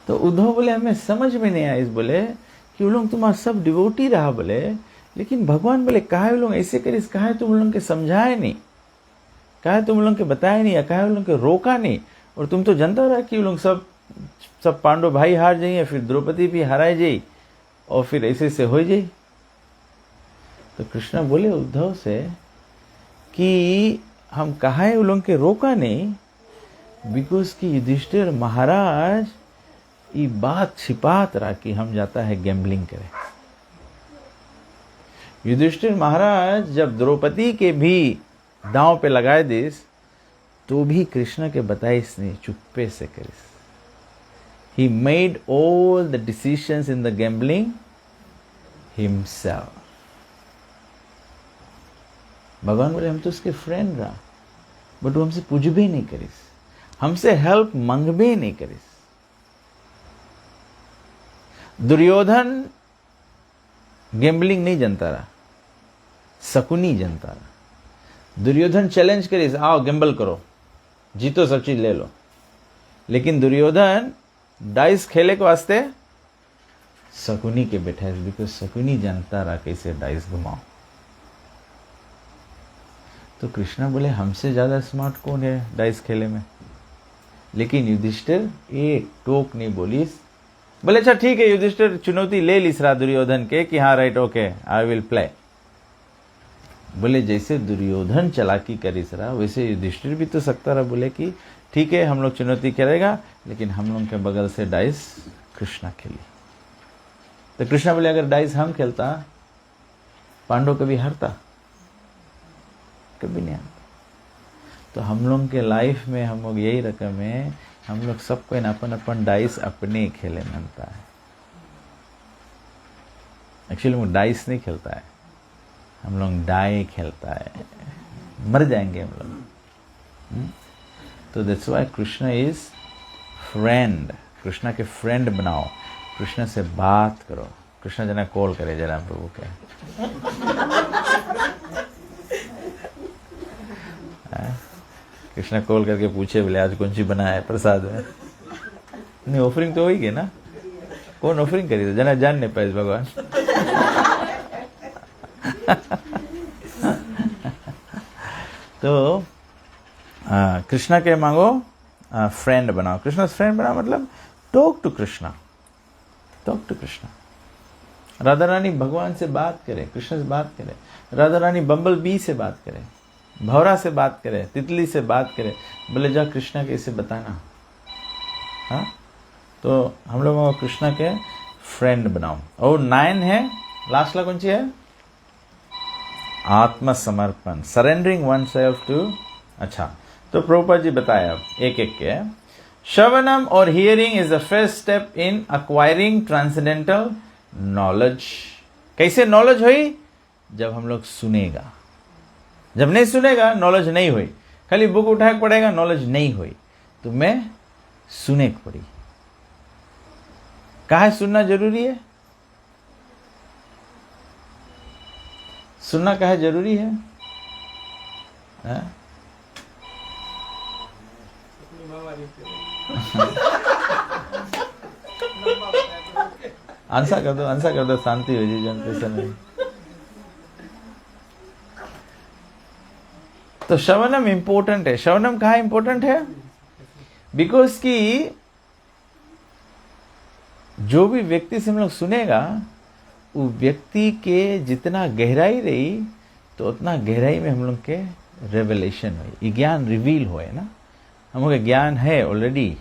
तो उद्धव बोले हमें समझ में नहीं आया इस, बोले कि वो लोग तुम्हारा सब डिवोटी रहा, बोले लेकिन भगवान बोले कहा है लोग ऐसे करिस, कहा है तुम लोग के समझाए नहीं, कहा है तुम लोग के बताए नहीं, कहा है लोग के रोका नहीं। और तुम तो जानता रहा कि वो लोग सब पांडव भाई हार जाइए, फिर द्रौपदी भी हाराए जाई, और फिर ऐसे हो जाई। तो कृष्ण बोले उद्धव से कि हम कहा है वो लोग के रोका नहीं, बिकॉज कि युधिष्ठिर महाराज ये बात छिपात रहा कि हम जाता है गैम्बलिंग करे। युधिष्ठिर महाराज जब द्रौपदी के भी दांव पे लगाए दिस, तो भी कृष्ण के बताइस नहीं, चुप्पे से करिस। He made all the decisions in the gambling himself. भगवान बोले हम तो उसके फ्रेंड रहा, बट वो हमसे पूछबे नहीं करिस, हमसे हेल्प मंगबे नहीं करिस। दुर्योधन गैम्बलिंग नहीं जानता रहा, शकुनी जानता रहा। दुर्योधन चैलेंज करिस, आओ गैम्बल करो, जीतो सब चीज ले लो। लेकिन दुर्योधन डाइस खेले के वास्ते शकुनी के बैठा है, बिकॉज शकुनी जानता रहा कैसे डाइस घुमाओ। तो कृष्णा बोले हमसे ज्यादा स्मार्ट कौन है डाइस खेले में? लेकिन युधिष्ठिर एक टोक नहीं बोलीस। बोले अच्छा ठीक है, युधिष्ठिर चुनौती ले लीस रहा दुर्योधन के कि हाँ right okay I will play. बोले जैसे दुर्योधन चालाकी करिस रहा, वैसे युधिष्ठिर भी तो सकता रहा, बोले कि ठीक है हम लोग चुनौती करेगा, लेकिन हम लोग के बगल से डाइस कृष्णा खेली। तो कृष्णा बोले अगर डाइस हम खेलता, पांडव कभी हारता? कभी नहीं हारता। तो हम लोग के लाइफ में हम लोग यही रकम है, हम लोग सबको अपन अपन डाइस अपने खेले मनता है। एक्चुअली वो डाइस नहीं खेलता है, हम लोग डाई खेलता है, मर जाएंगे हम लोग। तो that's why Krishna is friend. Krishna के फ्रेंड बनाओ, कृष्णा से बात करो। कृष्णा जना कॉल करे जरा प्रभु के, कृष्णा कॉल करके पूछे बोले आज कौन सी बना है प्रसाद में? नहीं ऑफरिंग तो होगी गई ना, कौन ऑफरिंग करी था जना जान नहीं पाए भगवान। तो कृष्णा के मांगो फ्रेंड बनाओ। कृष्णा फ्रेंड बनाओ मतलब talk to Krishna, talk to Krishna. Radha Rani भगवान से बात करे, कृष्ण से बात करे। राधा रानी बम्बल बी से बात करे, भौरा से बात करे, तितली से बात करे। बोले जा कृष्णा के इसे बताना। हाँ, तो हम लोगों को कृष्णा के फ्रेंड बनाओ। और 9 है, लास्ट ला कौन सी है? आत्मसमर्पण, सरेंडरिंग वन सेल्फ टू। अच्छा, तो प्रभुपाद जी बताया अब एक एक के। श्रवणम और hearing is the first step in acquiring transcendental knowledge. कैसे नॉलेज हुई? जब हम लोग सुनेगा। जब नहीं सुनेगा नॉलेज नहीं हुई। खाली बुक उठा के पढ़ेगा नॉलेज नहीं हुई। तो मैं सुने को पड़ी। कहा सुनना जरूरी है? सुनना कहा जरूरी है? आंसर कर दो, शांति हो जी जन पैसा नहीं। तो श्रवणम इंपॉर्टेंट है। श्रवणम कहाँ इंपॉर्टेंट है? बिकॉज कि जो भी व्यक्ति से हम लोग सुनेगा, वो व्यक्ति के जितना गहराई रही, तो उतना गहराई में हम लोग के रेवलेशन हुई, ज्ञान रिवील हुए ना। हम लोग का ज्ञान है ऑलरेडी।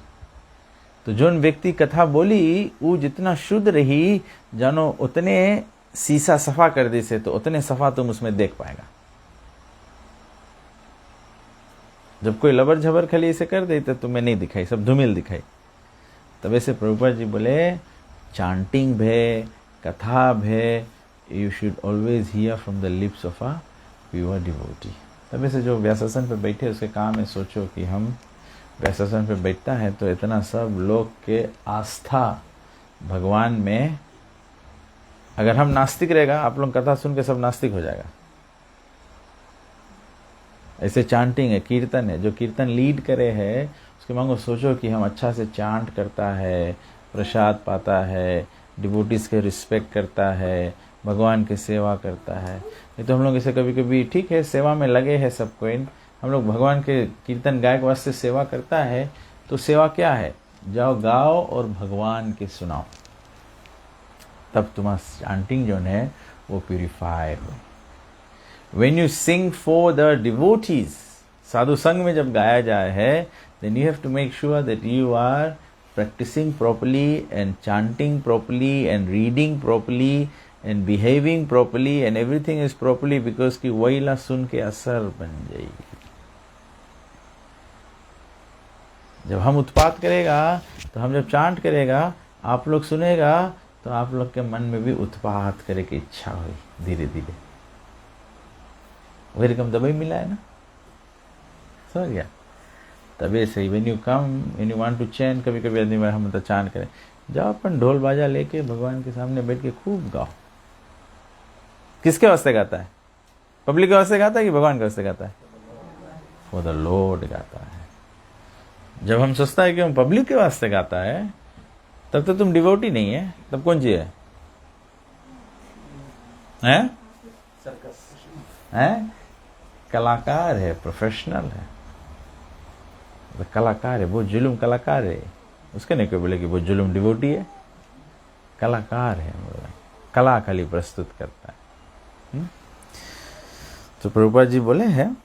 तो जो व्यक्ति कथा बोली, वो जितना शुद्ध रही, जानो उतने शीशा सफा कर दे से, तो उतने सफा तुम उसमें देख पाएगा। जब कोई लबर झबर खाली ऐसे कर दे तो तुम्हें नहीं दिखाई, सब धूमिल दिखाई। तब ऐसे प्रभुपाद जी बोले चांटिंग भे, कथा भे, you should always here from the lips of a pure devotee. तब ऐसे जो व्यासासन पे बैठे उसके काम है, सोचो कि हम व्यासासन पे बैठता है तो इतना सब लोग के आस्था भगवान में। अगर हम नास्तिक रहेगा, आप लोग कथा सुन के सब नास्तिक हो जाएगा। ऐसे चांटिंग है, कीर्तन है, जो कीर्तन लीड करे है उसके मांगो सोचो कि हम अच्छा से चांट करता है, प्रसाद पाता है, डिवोटीज के रिस्पेक्ट करता है, भगवान की सेवा करता है। नहीं तो हम लोग ऐसे कभी कभी ठीक है सेवा में लगे हैं सब कोई, हम लोग भगवान के कीर्तन गायक वास्ते सेवा करता है। तो सेवा क्या है? जाओ गाओ और भगवान के सुनाओ, तब तुम्हारा चांटिंग जो है वो प्यूरिफाई हो। When you sing for the devotees, साधु संग में जब गाया जाए है, then you have to make sure that you are practicing properly and chanting properly and reading properly and behaving properly and everything is properly because कि वहीला सुन के असर बन जाएगी। जब हम उत्पात करेगा तो हम जब चांट करेगा आप लोग सुनेगा तो आप लोग के मन में भी उत्पात करे की इच्छा हुई धीरे धीरे। वही रकम दवाई मिला है ना, समझ गया? तभी सही when you you want to chant, कभी कभी आदमी हम तो चांट करें, जाओ अपन ढोल बाजा लेके भगवान के सामने बैठ के खूब गाओ। किसके वास्ते गाता है? पब्लिक के वास्ते गाता है कि भगवान के वास्ते गाता है? फॉर द लॉर्ड गाता है। जब हम सोचता है कि हम पब्लिक के वास्ते गाता है तब तो तुम डिवोटी नहीं है, तब कौन सी है? हैं? कलाकार है, प्रोफेशनल है, वो कलाकार है, वो जुलूम कलाकार है। उसके नहीं कोई बोले कि वो जुलूम डिवोटी है, कलाकार है, कला खाली प्रस्तुत करता है। तो प्रभुपाद जी बोले हैं,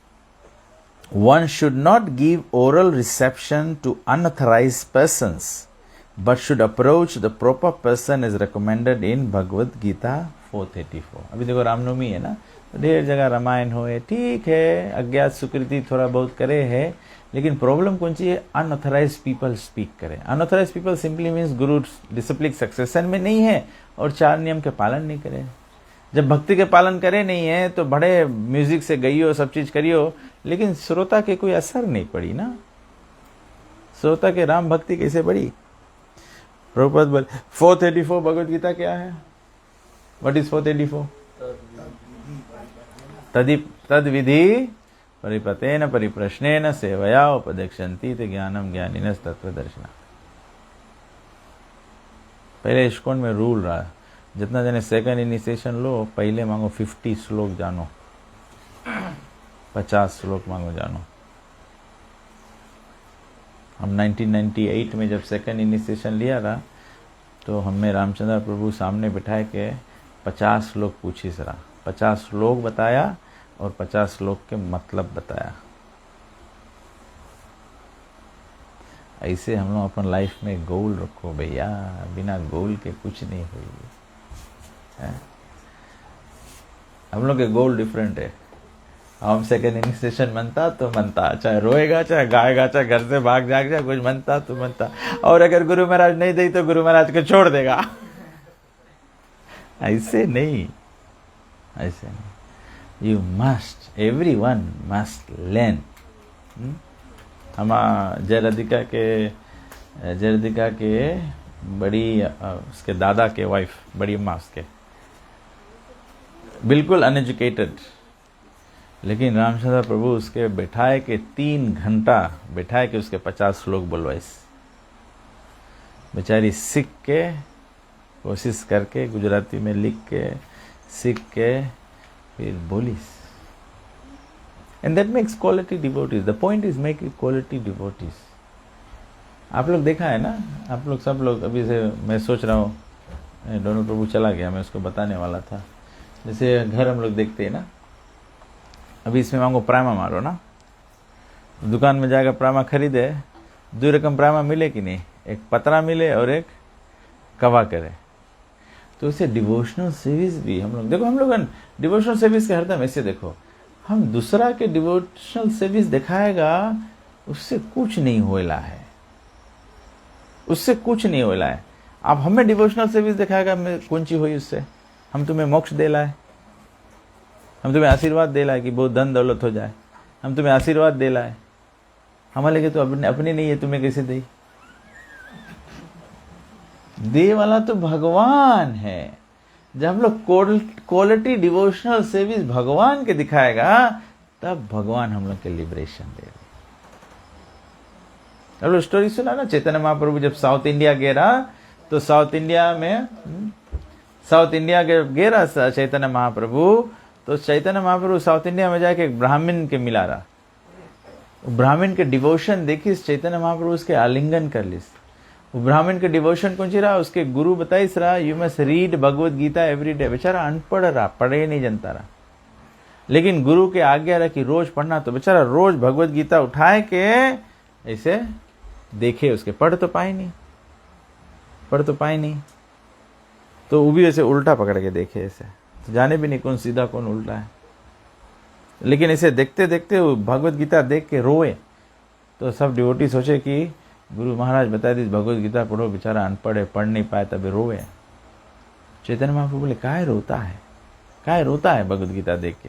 one should not give oral reception to unauthorized persons but should approach the proper person as recommended in Bhagavad Gita 434। अभी देखो रामनवमी है ना, तो ढेर जगह रामायण होए, ठीक है, अज्ञात सुकृति थोड़ा बहुत करे है, लेकिन प्रॉब्लम कौन सी है? अनऑथराइज पीपल स्पीक करें। अनऑथराइज पीपल सिंपली मीन्स गुरु डिसिप्लिन सक्सेशन में नहीं है और 4 नियम के पालन नहीं करे। जब भक्ति के पालन करे नहीं है तो बड़े म्यूजिक से गइयो, सब चीज करियो, लेकिन श्रोता के कोई असर नहीं पड़ी ना। श्रोता के राम भक्ति कैसे पड़ी? प्रभुपाद बोले 434 भगवद गीता क्या है? What is 434? तद विधि परिपतेन परिप्रश्नेन सेवया उपदेक्षन्ति ते ज्ञानम ज्ञानिनस् तत्वदर्शिना। पहले इस्कॉन में रूल रहा, जितना जने सेकंड इनिशिएशन लो, पहले मांगो 50 श्लोक जानो, 50 श्लोक मांगो जानो। हम 1998 में जब सेकंड इनिशिएशन लिया था तो हमें रामचंद्र प्रभु सामने बिठाए के 50 श्लोक पूछी सरा, 50 श्लोक बताया और 50 श्लोक के मतलब बताया। ऐसे हम लोग अपन लाइफ में गोल रखो भैया, बिना गोल के कुछ नहीं होगी। हम लोग के गोल डिफरेंट है। हम सेकंड इनिशिएशन मनता तो मनता, चाहे रोएगा, चाहे गाएगा, चाहे घर से भाग जाएगा, कुछ मनता तो मनता, और अगर गुरु महाराज नहीं दे तो गुरु महाराज को छोड़ देगा। ऐसे नहीं, ऐसे नहीं। You must, everyone must learn. हम जयराधिका के बड़ी उसके दादा के वाइफ, बड़ी अम्मा उसके, बिल्कुल अनएजुकेटेड, लेकिन रामचंद्र प्रभु उसके बैठाए के 3 घंटा बैठाए के उसके 50 श्लोक बोलवाइस। बेचारी सीख के, कोशिश करके, गुजराती में लिख के, सीख के फिर बोलिस। And that makes quality devotees. The point is making quality devotees. आप लोग देखा है ना, आप लोग सब लोग, अभी से मैं सोच रहा हूँ, दोनों प्रभु चला गया, मैं उसको बताने वाला था। जैसे घर हम लोग देखते हैं ना, अभी इसमें मांगो प्रामा मारो ना, दुकान में जाकर प्रामा खरीदे, 2 रकम प्रामा मिले कि नहीं? एक पतरा मिले और एक कवा करे। तो इसे डिवोशनल सर्विस भी हम लोग देखो, हम लोग डिवोशनल सर्विस के हरदम ऐसे देखो, हम दूसरा के डिवोशनल सर्विस दिखाएगा, उससे कुछ नहीं होला है, उससे कुछ नहीं होला है। आप हमें डिवोशनल सर्विस दिखाएगा, कौन सी हुई उससे? हम तुम्हें मोक्ष दे लाए, हम तुम्हें आशीर्वाद दे लाए कि बहुत धन दौलत हो जाए, हम तुम्हें आशीर्वाद दे लाए, हमारे लिए तो अपने नहीं है, तुम्हें कैसे दे? दे वाला तो भगवान है। जब हम लोग क्वालिटी डिवोशनल सर्विस भगवान के दिखाएगा, तब भगवान हम लोग के लिबरेशन दे रहे। हम लोग स्टोरी सुना ना, चैतन्य महाप्रभु जब साउथ इंडिया गेरा, तो साउथ इंडिया गेरा चैतन्य महाप्रभु, तो चैतन्य महाप्रभु साउथ इंडिया में जाके एक ब्राह्मण के मिला रहा, ब्राह्मण के डिवोशन देखी, चैतन्य महाप्रभु उसके आलिंगन कर ली। ब्राह्मण के डिवोशन कौन सी रहा? उसके गुरु बताइस रहा, you must read Bhagavad Gita every day. बेचारा अनपढ़ रहा, पढ़े नहीं जानता रहा, लेकिन गुरु के आज्ञा रहा कि रोज पढ़ना, तो बेचारा रोज भगवद गीता उठाए के ऐसे देखे, उसके पढ़ तो पाए नहीं। तो वो भी ऐसे उल्टा पकड़ के देखे ऐसे, तो जाने भी नहीं कौन सीधा कौन उल्टा है। लेकिन इसे देखते देखते वो भगवत गीता देख के रोए, तो सब डिवोटी सोचे कि गुरु महाराज बता दी भगवत गीता पढ़ो, बेचारा अनपढ़ है, पढ़ नहीं पाए तभी रोए। चैतन्य महाप्रभु बोले काहे रोता है, काहे रोता है भगवत गीता देख के?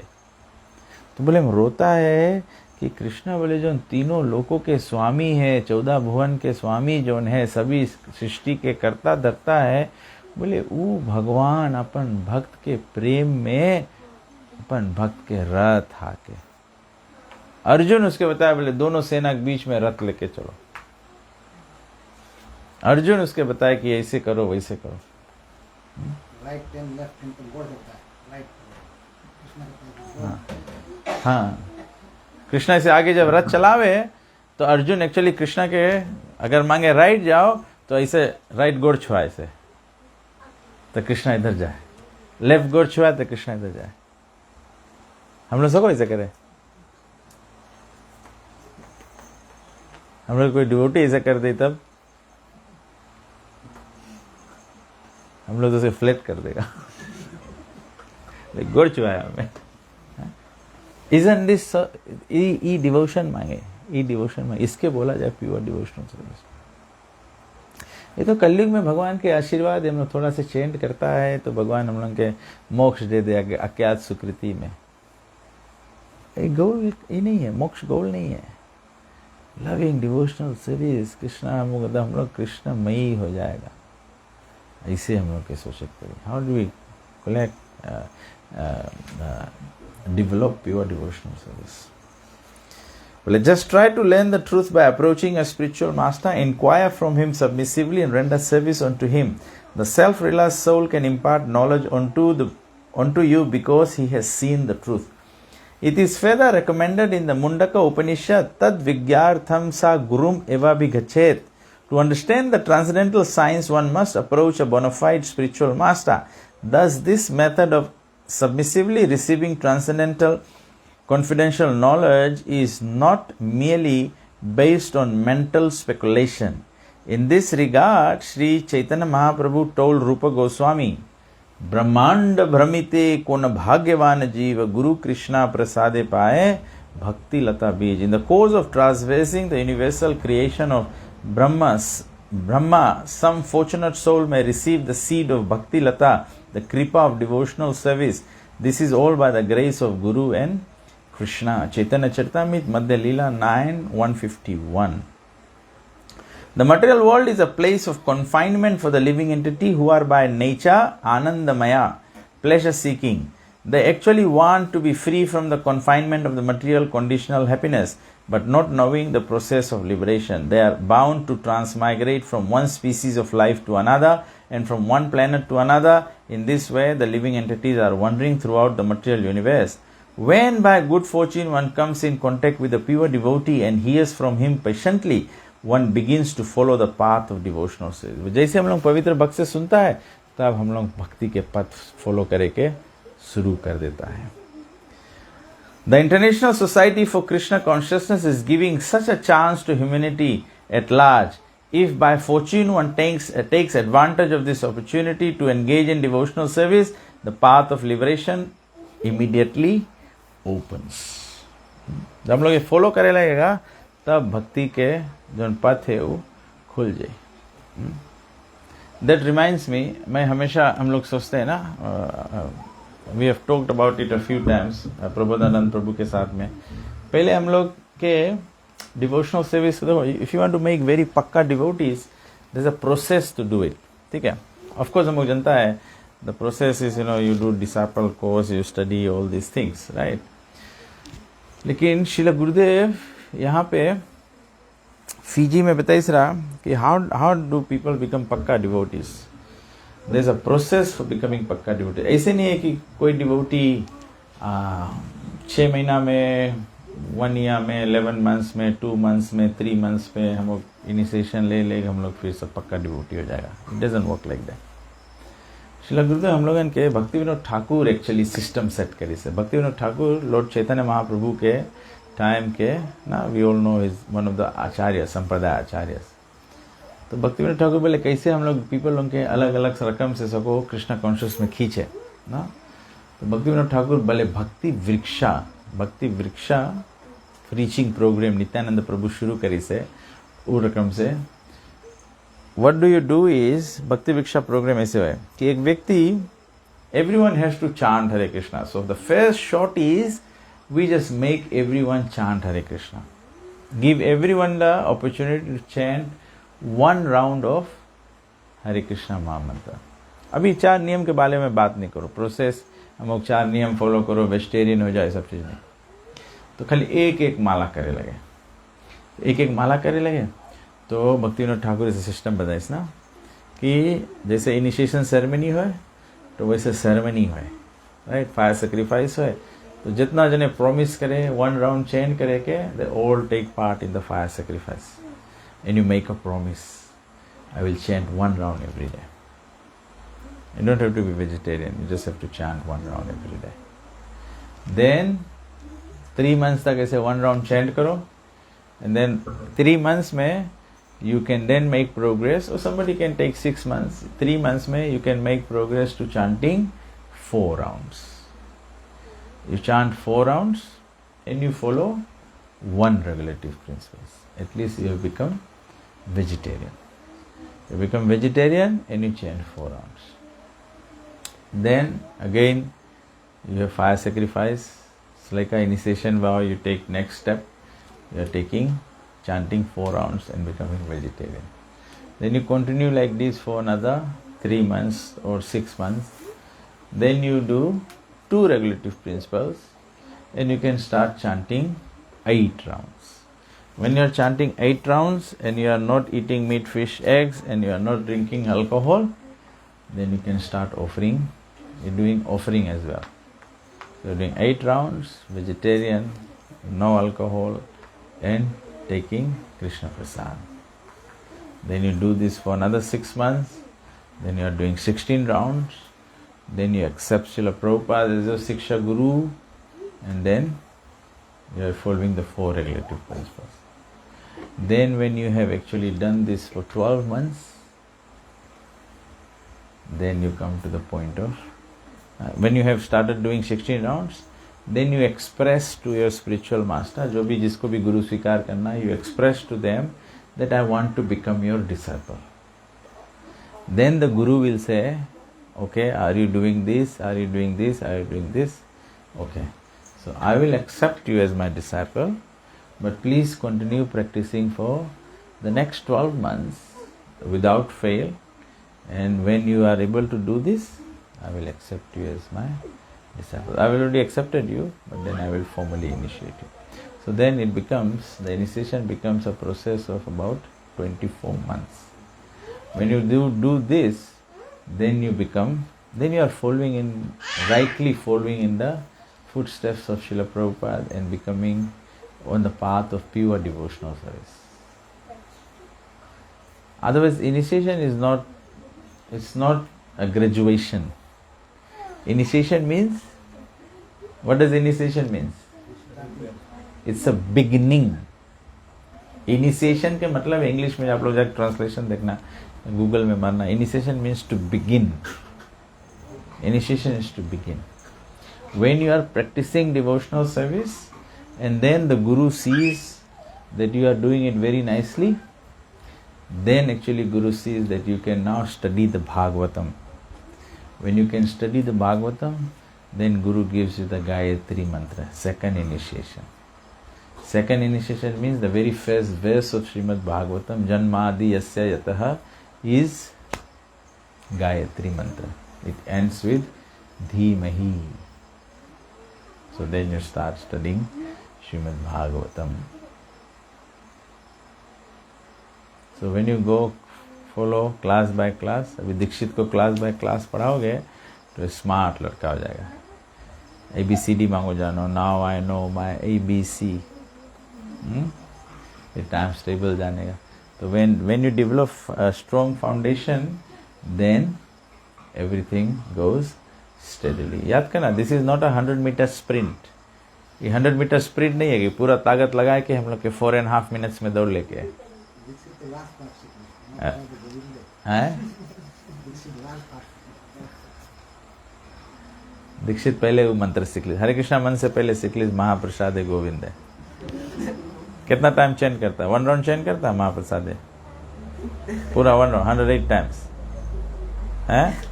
तो बोले रोता है कि कृष्ण बोले जो तीनों लोकों के स्वामी है, 14 भुवन के स्वामी जो है, सभी सृष्टि के कर्ता धर्ता है, बोले वो भगवान अपन भक्त के प्रेम में अपन भक्त के रथ आके, अर्जुन उसके बताया बोले दोनों सेना के बीच में रथ लेके चलो। अर्जुन उसके बताया कि ऐसे करो वैसे करो। राइट एंड लेफ्ट हैंड को देता है, राइट कृष्ण। हाँ, कृष्णा से आगे जब रथ चलावे तो अर्जुन एक्चुअली कृष्णा के अगर मांगे राइट जाओ तो ऐसे राइट गोड़ छुआ ऐसे, तो कृष्णा इधर जाए, लेफ्ट गोड़ छुआ तो कृष्णा इधर जाए। हम लोग सबको ऐसे करें, हम लोग कोई डिवोटी ऐसा कर दे तब हम लोग तो उसे फ्लैट कर देगा गोड़ छुआया हमें। Isn't this ई डिवोशन मांगे, ई डिवोशन मांगे, इसके बोला जाए प्योर डिवोशनल सर्विस। ये तो कलयुग में भगवान के आशीर्वाद हम लोग थोड़ा सा चेंज करता है तो भगवान हम लोग के मोक्ष दे दे अज्ञात सुकृति में। गोल ये नहीं है, मोक्ष गोल नहीं है। लविंग डिवोशनल सर्विस, कृष्णा हम लोग कृष्णमयी हो जाएगा, ऐसे हम लोग के सोच सकते हैं। How do we collect develop pure devotional service? Well, just try to learn the truth by approaching a spiritual master, inquire from him submissively and render service unto him. The self-realized soul can impart knowledge unto you because he has seen the truth. It is further recommended in the Mundaka Upanishad, Tad Vigyartham sa gurum eva bhigachet. To understand the transcendental science, one must approach a bona fide spiritual master. Thus, this method of submissively receiving transcendental confidential knowledge is not merely based on mental speculation. In this regard, Sri Chaitanya Mahaprabhu told Rupa Goswami, Brahmanda Brahmite kona bhagyavan jiva Guru Krishna prasade paye bhakti lata bij. In the course of traversing the universal creation of Brahma, some fortunate soul may receive the seed of bhakti lata, the kripa of devotional service. This is all by the grace of Guru and Krishna. Chaitanya Charitamrita, Madhya Leela 9:151. The material world is a place of confinement for the living entity who are by nature anandamaya, pleasure seeking. They actually want to be free from the confinement of the material conditional happiness, but not knowing the process of liberation. They are bound to transmigrate from one species of life to another and from one planet to another. In this way, the living entities are wandering throughout the material universe. When by good fortune one comes in contact with a pure devotee and hears from him patiently, one begins to follow the path of devotional service. जैसे हम लोग पवित्र भक्त से सुनता है तब हम लोग भक्ति के पथ फॉलो करे के शुरू कर देता है. The International Society for Krishna Consciousness is giving such a chance to humanity at large. If by fortune one takes advantage of this opportunity to engage in devotional service, the path of liberation immediately opens. जब हम लोग ये follow करे लगेगा तब भक्ति के जो पथ है वो खुल जाए. That reminds me, मैं हमेशा हम लोग सोचते हैं ना, we have talked about it a few times, Prabodhanand प्रभु के साथ में. पहले हम लोग के devotional service, if you want to make very पक्का devotees, there's a process to do it. ठीक है, of course हम लोग जानता है the process is, you do disciple course, you study all these things, right? लेकिन श्रील गुरुदेव यहाँ पे फीजी में बताइए रहा कि how do people become पक्का devotees? There's a process for becoming पक्का devotee. ऐसे नहीं है कि कोई devotee 6 महीना में, 1 year में, 11 months में, 2 months में, 3 months में हम लोग इनिशिएशन ले हम लोग फिर सब पक्का डिवोटी हो जाएगा. It doesn't work like that. Srila गुरुदेव हम लोगन के Bhakti Vinod Thakur actually system set करी से. भक्ति विनोद ठाकुर लॉर्ड चैतन्य महाप्रभु के टाइम के ना, we all know is one of the acharya, sampradaya acharya. तो भक्तिविनोद ठाकुर बोले कैसे हम लोग पीपल लोग के अलग अलग सरकम से सको कृष्णा कॉन्शियस में खींचे ना। तो भक्तिविनोद ठाकुर बोले भक्ति वृक्षा प्रीचिंग प्रोग्राम नित्यानंद प्रभु शुरू करी से वो रकम से what do you do is भक्ति वृक्षा प्रोग्राम ऐसे है कि एक व्यक्ति everyone has to chant Hare Krishna. So the first shot is we just make everyone chant Hare Krishna. Give everyone the opportunity to chant one round of Hare Krishna Mahamantra. अभी 4 नियम के बारे में बात नहीं करो, प्रोसेस हम लोग 4 नियम फॉलो करो, वेजिटेरियन हो जाए, सब चीज़ नहीं। तो खाली एक माला करे लगे, एक माला करे लगे। तो भक्तिविनोद ठाकुर ऐसे सिस्टम बताइए ना कि जैसे इनिशिएशन सेरेमनी हो तो वैसे सेरेमनी है, राइट, फायर सेक्रीफाइस है। तो जितना जने प्रॉमिस करे 1 राउंड चेंट करे के they all take part in the fire sacrifice and you make a promise I will chant 1 round every day. You don't have to be vegetarian, you just have to chant 1 round every day. Then 3 months तक ऐसे 1 round chant करो and then 3 months में you can then make progress, or somebody can take 6 months. 3 months mein you can make progress to chanting 4 rounds. You chant 4 rounds and you follow 1 regulative principles. At least you have become vegetarian. You become vegetarian and you chant 4 rounds. Then again you have fire sacrifice. It's like an initiation vow. You take next step. You are taking chanting 4 rounds and becoming vegetarian. Then you continue like this for another 3 months or 6 months. Then you do 2 regulative principles and you can start chanting 8 rounds. When you are chanting 8 rounds and you are not eating meat, fish, eggs and you are not drinking alcohol, then you can start offering. You're doing offering as well. You're doing 8 rounds, vegetarian, no alcohol and taking Krishna Prasad. Then you do this for another 6 months. Then you are doing 16 rounds. Then you accept Srila Prabhupada as your Siksha Guru. And then you are following the 4 regulative principles. Then when you have actually done this for 12 months, then you come to the point of, when you have started doing 16 rounds, then you express to your spiritual master, जो भी जिसको भी गुरु स्वीकार करना, you express to them that I want to become your disciple. Then the guru will say, okay, are you doing this? Are you doing this? Are you doing this? Okay, so I will accept you as my disciple, but please continue practicing for the next 12 months without fail. And when you are able to do this, I will accept you as my disciple. I have already accepted you, but then I will formally initiate you. So then it becomes, the initiation becomes a process of about 24 months. When you do this, then you become, then you are following in, rightly following in the footsteps of Srila Prabhupada and becoming on the path of pure devotional service. Otherwise, initiation is not, it's not a graduation. Initiation means, what does initiation means? It's a beginning. Initiation के मतलब English में आप लोग जाकर translation देखना, Google में मारना. Initiation means to begin. Initiation is to begin. When you are practicing devotional service and then the Guru sees that you are doing it very nicely, then actually Guru sees that you can now study the Bhagavatam. When you can study the Bhagavatam, then Guru gives you the Gayatri Mantra, second initiation. Second initiation means the very first verse of Srimad Bhagavatam, Janmadi Yasya Yataha, is Gayatri Mantra. It ends with Dhimahi. So then you start studying Srimad Bhagavatam. So when you go follow class by class, अभी दीक्षित को class by class पढ़ाओगे तो smart लड़का हो जाएगा. ABCD मांगो जानो, now I know my ABC. ये times table जानेगा. So when you develop a strong foundation, then everything goes steadily. याद करना, this is not a 100-meter sprint. ये 100-meter sprint नहीं है कि पूरा ताकत लगा के हम लोग के 4.5 minutes में दौड़ लेके. हैं? दीक्षित पहले वो मंत्र सीख ली, हरे कृष्णा मन से पहले सीख ली, महाप्रसाद है गोविंद है। कितना टाइम चैन करता है? 1 राउंड चैन करता है महाप्रसाद है पूरा 1 राउंड 108 टाइम्स हैं?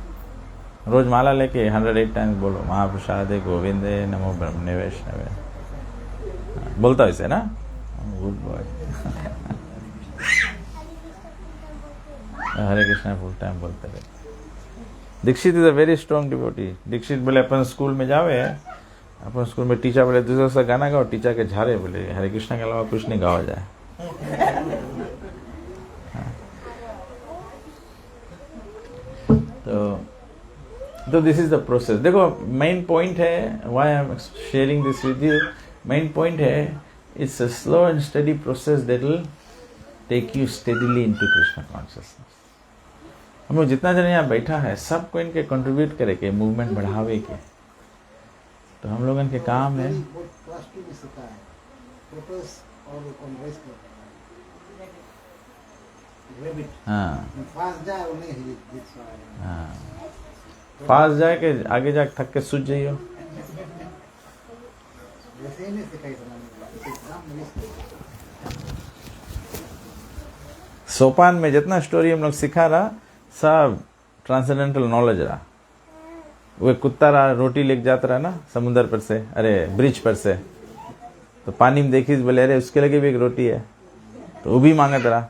रोज माला लेके 108 टाइम्स बोलो महाप्रसाद है गोविंद है नमो ब्रह्मणे वैष्णवे। बोलता है इसे ना? Good boy. Hare Krishna full time बोलते रहे। Dikshit is a very strong devotee. Dikshit बोले अपन स्कूल में जावे, अपन स्कूल में टीचर बोले दूसरा सा गाना गाओ, टीचर के झारे बोले हरे कृष्णा के अलावा कुछ नहीं गावा जाए। तो दिस इज द प्रोसेस। देखो मेन पॉइंट है, why I am sharing this with you, main point है it's a slow and steady process that will take you steadily into Krishna consciousness. हम लोग जितना जन यहाँ बैठा है सबको इनके कंट्रीब्यूट करे के मूवमेंट बढ़ावे के, तो हम लोगन के काम है। हाँ हाँ, फास्ट जाए के आगे जाके थक के सूझ जाइयो। सोपान में जितना स्टोरी हम लोग सिखा रहा सब ट्रांसेंडेंटल नॉलेज रहा। वो कुत्ता रहा रोटी लेके जाता रहा ना समुद्र पर से, अरे ब्रिज पर से, तो पानी में देखी बोले अरे उसके लगे भी एक रोटी है, तो वो भी मांगत रहा,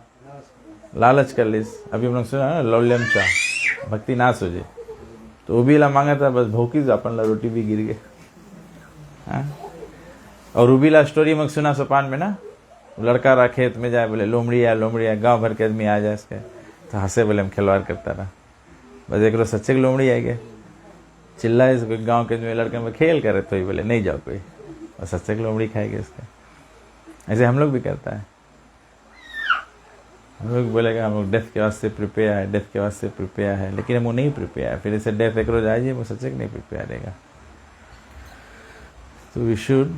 लालच कर लीस। अभी हम लोग सुना ना लौल्यम चाह भक्ति ना सोचे, तो वो भी ला मांगा था, बस भौकी अपन ला रोटी भी गिर गए। और रूबीला स्टोरी में सुना सोपान में ना, लड़का रहा खेत में जाए बोले लोमड़ी है, गांव भर के आदमी आ जाए इसके, तो हंसे बोले हम खिलवाड़ करता रहा। बस एक रोज सच्चे लोमड़ी आ गए, चिल्लाए इस गाँव के जो लड़के में खेल करे तो ही बोले नहीं जाओ कोई, और सच्चे लोमड़ी खाएगी इसका। ऐसे हम लोग भी करता है, हम लोग बोलेगा हम लोग डेथ के वास्ते प्रिपेयर है, डेथ के वास्ते प्रिपेयर है, लेकिन हम वो नहीं प्रिपेयर है। फिर ऐसे डेथ एक रोज आ जाए वो सच्चे नहीं प्रिपेयर रहेगा। तो we should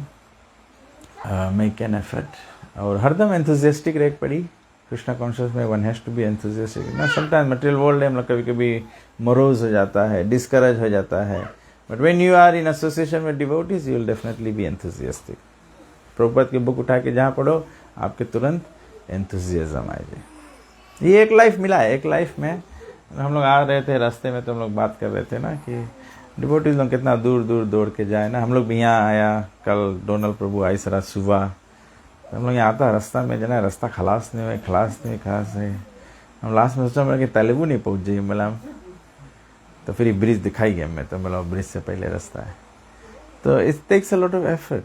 make an effort. और हरदम एंथुजियास्टिक रह पड़ी कृष्णा कॉन्शियस में, one has to be enthusiastic ना। समटाइम मटेरियल वर्ल्ड है हम लोग कभी कभी मोरोज हो जाता है, डिस्करेज हो जाता है, but when you are in association with devotees you will definitely be enthusiastic. Prabhupada की बुक उठा के जहाँ पढ़ो आपके तुरंत एंथुजियाज्म आए। ये एक लाइफ मिला है, एक लाइफ में हम लोग आ रहे थे रास्ते में तो हम लोग बात कर रहे थे ना कि डिवोटीज लोग कितना दूर दूर दौड़ के जाए ना। हम लोग भी यहाँ आया, कल डोनल प्रभु आई सरा सुबह, तो हम लोग यहाँ आता रास्ता में जना रास्ता खलास नहीं। हम लास्ट में सोचा कि तेलुगु नहीं पहुँच जाइए बोला, तो फिर ब्रिज दिखाई गया मैं, तो बोला ब्रिज से पहले रास्ता है। तो it takes a lot of effort,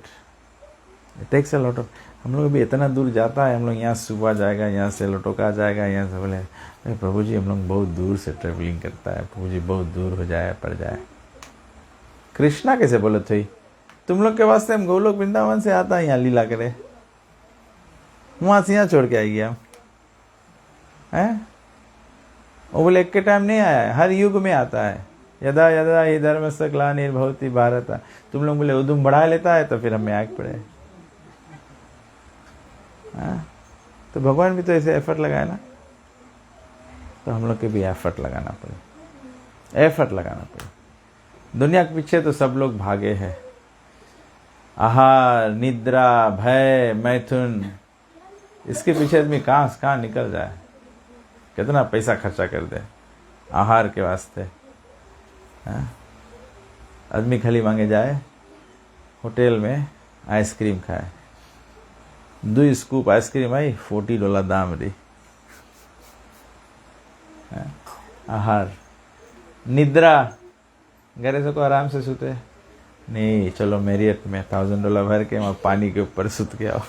it takes a lot of. हम लोग भी इतना दूर जाता है, हम लोग यहाँ सुबह जाएगा, यहाँ से लटोका जाएगा, यहाँ से बोले अरे प्रभु जी हम लोग बहुत दूर से ट्रेवलिंग करता है, प्रभु जी बहुत दूर हो जाए पड़ जाए। कृष्णा कैसे बोले थे तुम लोग के वास्ते हम गोलोक वृंदावन से आता है यहाँ लीला करे, वहां से यहाँ छोड़ के आएगी हम हैं। वो बोले एक के टाइम नहीं आया है, हर युग में आता है। यदा यदा ही धर्मस्य ग्लानिर्भवति भारत। तुम लोग बोले उदुम बढ़ा लेता है तो फिर हमें आग पड़े। तो भगवान भी तो ऐसे एफर्ट लगाए ना, तो हम लोग के भी एफर्ट लगाना पड़े। दुनिया के पीछे तो सब लोग भागे हैं, आहार निद्रा भय मैथुन, इसके पीछे आदमी कहाँ निकल जाए, कितना पैसा खर्चा कर दे आहार के वास्ते। आदमी खाली मांगे जाए होटल में आइसक्रीम खाए, 2 स्कूप आइसक्रीम आई $40 दाम रही। आहार निद्रा, घरे से को आराम से सोते नहीं, चलो मैरियट में $1000 भर के वहाँ पानी के ऊपर सुत के आओ।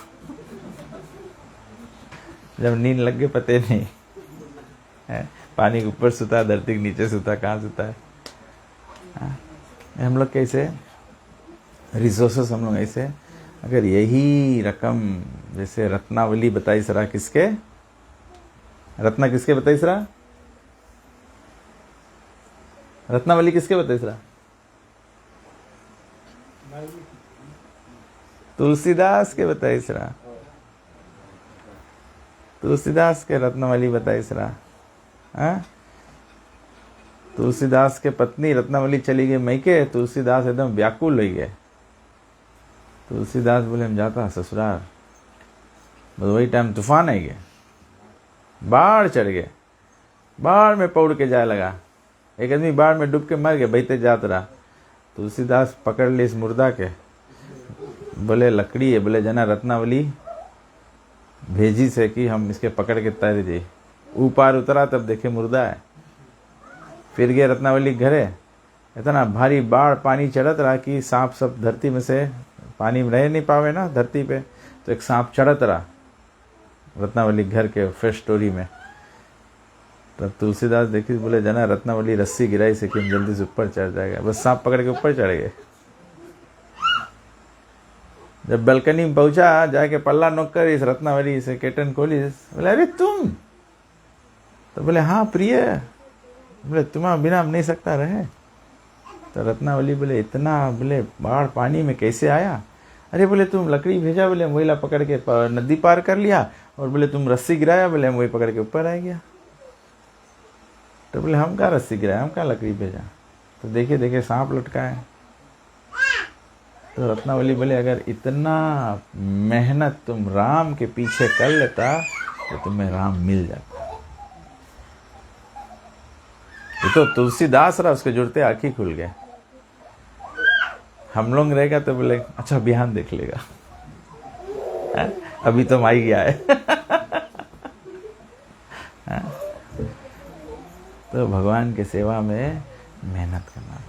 जब नींद लग गए पते नहीं है, पानी के ऊपर सुता, धरती के नीचे सुता, कहाँ सुता है। हम लोग कैसे रिसोर्सेस, हम लोग ऐसे अगर यही रकम जैसे रत्नावली बताई सरा, किसके रत्ना किसके बताई सरा, रत्नावली किसके बताई सरा, तुलसीदास के बताई सरा, तुलसीदास के रत्नावली बताई सरा। हाँ? तुलसीदास के पत्नी रत्नावली चली गई मैके, तुलसीदास एकदम व्याकुल हो गए। तुलसीदास बोले हम जाता ससुराल, बस वही टाइम तूफान आई गए, बाढ़ चढ़ गए, बाढ़ में पौड़ के जाए लगा। एक आदमी बाढ़ में डूब के मर गए, बहते जात रहा। तुलसीदास पकड़ ली इस मुर्दा के, बोले लकड़ी है, बोले जना रत्नावली भेजी से कि हम इसके पकड़ के तैर जाए। ऊपर उतरा तब देखे मुर्दा है। फिर गए रत्नावली घरे, इतना भारी बाढ़ पानी चढ़त रहा कि सांप सब धरती में से पानी में रह नहीं पावे ना धरती पे, तो एक सांप चढ़त रहा रत्नावली घर के फर्स्ट स्टोरी में। तब तुलसीदास देखी, बोले जना रत्नावली रस्सी गिराई से कि हम जल्दी से ऊपर चढ़ जाएगा। बस सांप पकड़ के ऊपर चढ़ गए। जब बालकनी में पहुंचा, जाके पल्ला नोक कर इस रत्नावली से केटन खोली, बोले अरे तुम, तो बोले हाँ प्रिय, बोले तुम्हारा बिना हम नहीं सकता रहे। तो रत्नावली बोले इतना, बोले बाढ़ पानी में कैसे आया? अरे बोले तुम लकड़ी भेजा, बोले हम वही ला पकड़ के नदी पार कर लिया, और बोले तुम रस्सी गिराया, बोले हम वही पकड़ के ऊपर आ गया। तो बोले हम क्या रस्सी गिराया, हम क्या लकड़ी भेजा? तो देखे देखे सांप लटका है। तो रत्नावली बोले अगर इतना मेहनत तुम राम के पीछे कर लेता तो तुम्हें राम मिल जाता। ये तो तुलसीदास रहा, उसके जुड़ते आँखें खुल गए। हम लोग रहेगा तो बोले अच्छा बिहान देख लेगा, अभी तो माई गया है। तो भगवान के सेवा में मेहनत करना।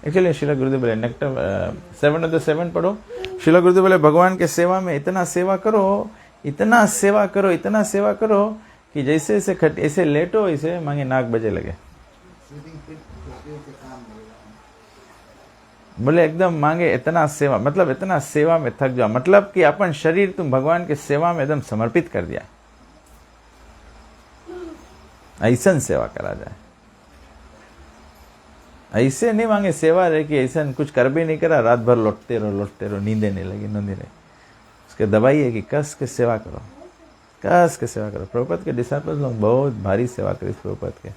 एक्चुअली शिला गुरुदेव बोले नेक्टर 7 of the 7 पढ़ो। शिला गुरुदेव बोले भगवान के सेवा में इतना सेवा करो, इतना सेवा करो, इतना सेवा करो कि जैसे ऐसे लेटो ऐसे मांगे नाक बजे लगे। बोले एकदम मांगे इतना सेवा, मतलब इतना सेवा में थक जाओ, मतलब कि अपन शरीर तुम भगवान के सेवा में एकदम समर्पित कर दिया, ऐसा सेवा करा जाए। ऐसे नहीं मांगे सेवा रहे कि ऐसा कुछ कर भी नहीं करा, रात भर लौटते रहो, नींदे नहीं लगी, नींद नहीं। उसके दवाई है कि कस के सेवा करो, कस के सेवा करो। प्रभुपाद के डिसाइपल्स लोग बहुत भारी सेवा करीस प्रभुपाद के।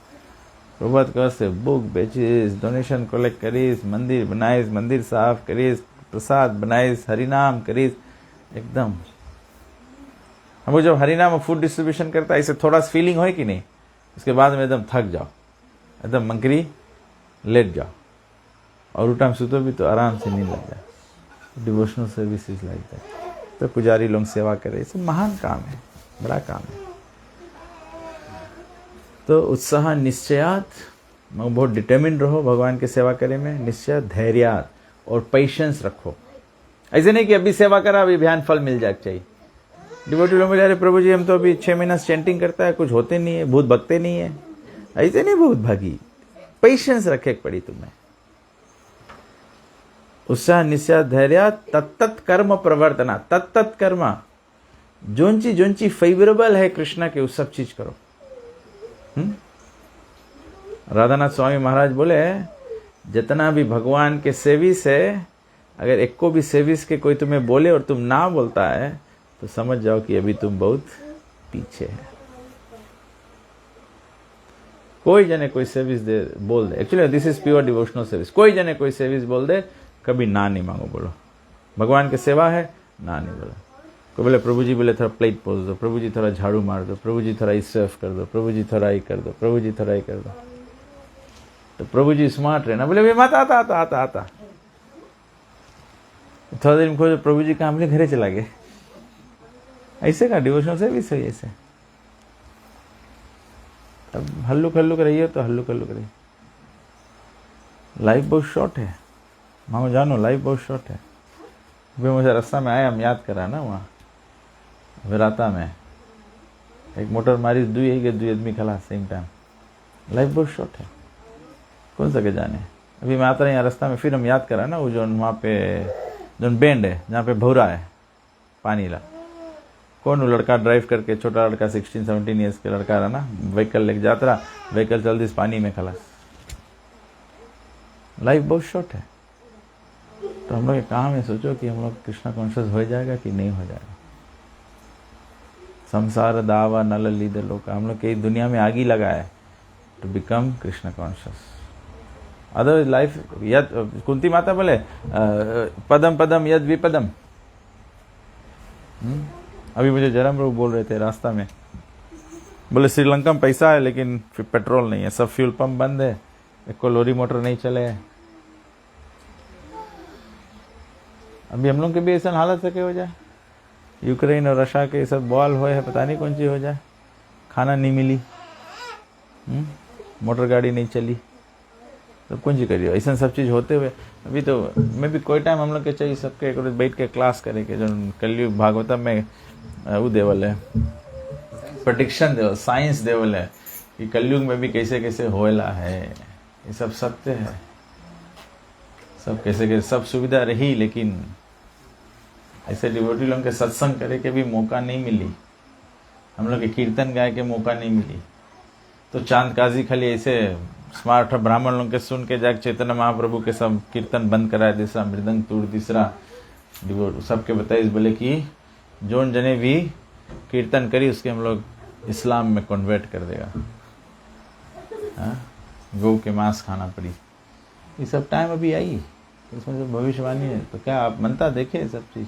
प्रभुपाद कस से बुक बेचिस, डोनेशन कलेक्ट करीस, मंदिर बनाइस, मंदिर साफ करीस, प्रसाद बनाइस, हरिनाम करीस, एकदम। हमको जब हरिनाम फूड डिस्ट्रीब्यूशन करता है ऐसे थोड़ा सा फीलिंग हो कि नहीं, उसके बाद में एकदम थक जाओ, एकदम मंकरी लेट जाओ, और उठा में सुतो भी तो आराम से नींद लग जाए। Devotional services like that. तो पुजारी लोग सेवा करे, इसे महान काम है, बड़ा काम है। तो उत्साह निश्चयात, बहुत डिटर्मिन रहो भगवान की सेवा करे में, निश्चय धैर्यात, और पेशेंस रखो। ऐसे नहीं कि अभी सेवा करा अभी बिहान फल मिल जाए चाहिए। डिवोटी लोग बोले अरे प्रभु जी हम तो अभी 6 महीना चैंटिंग करता है, कुछ होते नहीं है, भूत भगते नहीं है। ऐसे नहीं भूत भागी, पेशेंस रखे पड़ी तुम्हें। उत्साह निश्चय धैर्य तत्त कर्म प्रवर्तना, तत्त कर्म, जोंची फेवरेबल है कृष्णा के उस सब चीज करो। राधानाथ स्वामी महाराज बोले जितना भी भगवान के सेविस है, अगर एक को भी सेविस के कोई तुम्हें बोले और तुम ना बोलता है तो समझ जाओ कि अभी तुम बहुत पीछे है। कोई जने कोई सर्विस दे बोल दे, actually this is pure devotional service. कोई जने कोई सर्विस बोल दे, कभी ना नहीं मांगो, बोलो भगवान की सेवा है, ना नहीं बोलो। कोई बोले प्रभु जी, बोले थोड़ा प्लेट पोस दो, प्रभु जी थोड़ा झाड़ू मार दो, प्रभु जी थोड़ा इस सर्व कर दो, प्रभु जी थोड़ा ही कर दो, प्रभु जी थोड़ा ही कर दो। तो प्रभु जी स्मार्ट रहना, बोले मत आता। थोड़ा देर में खोजो, प्रभु जी काम ले घरे चला गए। ऐसे का डिवोशनल सर्विस है ऐसे। अब हल्लुक रहिए तो हल्लुक रहिए। लाइफ बहुत शॉर्ट है, मानो जानो लाइफ बहुत शॉर्ट है। अभी मुझे रास्ता में आया, हम याद करा ना वहाँ विराता में एक मोटर मारी, दुई आदमी खला सेम टाइम। लाइफ बहुत शॉर्ट है, कौन सके जाने। अभी मैं आता रहा रास्ता में, फिर हम याद करा ना वो जो वहाँ पे जो बेंड है जहाँ पे भौरा है पानी ला, कौन वो लड़का ड्राइव करके, छोटा लड़का 16-17 ईयर्स के लड़का रहा ना, व्हीकल लेके जाता रहा, व्हीकल चल दी पानी में खलास। लाइफ बहुत शॉर्ट है। तो हम लोग काम है, सोचो कि हम लोग कृष्णा कॉन्शियस हो जाएगा कि नहीं हो जाएगा। संसार दावा नल लीदे लोग, हम लोग कई दुनिया में आग ही लगा है, to become Krishna conscious. Otherwise life, yad, Kunti Mata बोले पदम पदम यद विपदम. अभी मुझे जरम लोग बोल रहे थे रास्ता में, बोले श्रीलंका में पैसा है लेकिन फिर पेट्रोल नहीं है, सब फ्यूल पंप बंद है, एक को लोरी मोटर नहीं चले. अभी हम लोग के भी ऐसा हालत सके हो जाए, यूक्रेन और रशिया के सब बॉल हुए है, पता नहीं कौन सी हो जाए, खाना नहीं मिली, मोटर गाड़ी नहीं चली, तो कौन सी करिए. ऐसा सब चीज़ होते हुए अभी तो मैं भी कोई टाइम हम लोग के चाहिए सबके एक बैठ के क्लास करे के जो कलयुग भागवतम में वो देवल है, प्रेडिक्शन देवल, साइंस देवल है कि कलयुग में भी कैसे कैसे होएला है. ये सब सत्य है, सब कैसे कैसे सब सुविधा रही, लेकिन ऐसे डिवोटी लोगों के सत्संग करे के भी मौका नहीं मिली, हम लोग के कीर्तन गाए के मौका नहीं मिली. तो चांद काजी खाली ऐसे स्मार्ट ब्राह्मण लोग के सुन के जाके चैतन्य महाप्रभु के सब कीर्तन बंद कराए, दूसरा मृदंग तोड़, तीसरा सबके बताइए बोले कि जोन जने भी कीर्तन करी उसके हम लोग इस्लाम में कन्वर्ट कर देगा. गौ के मांस खाना पड़ी. ये सब टाइम अभी आई, इसमें तो भविष्यवाणी है. तो क्या आप मनता देखे सब चीज,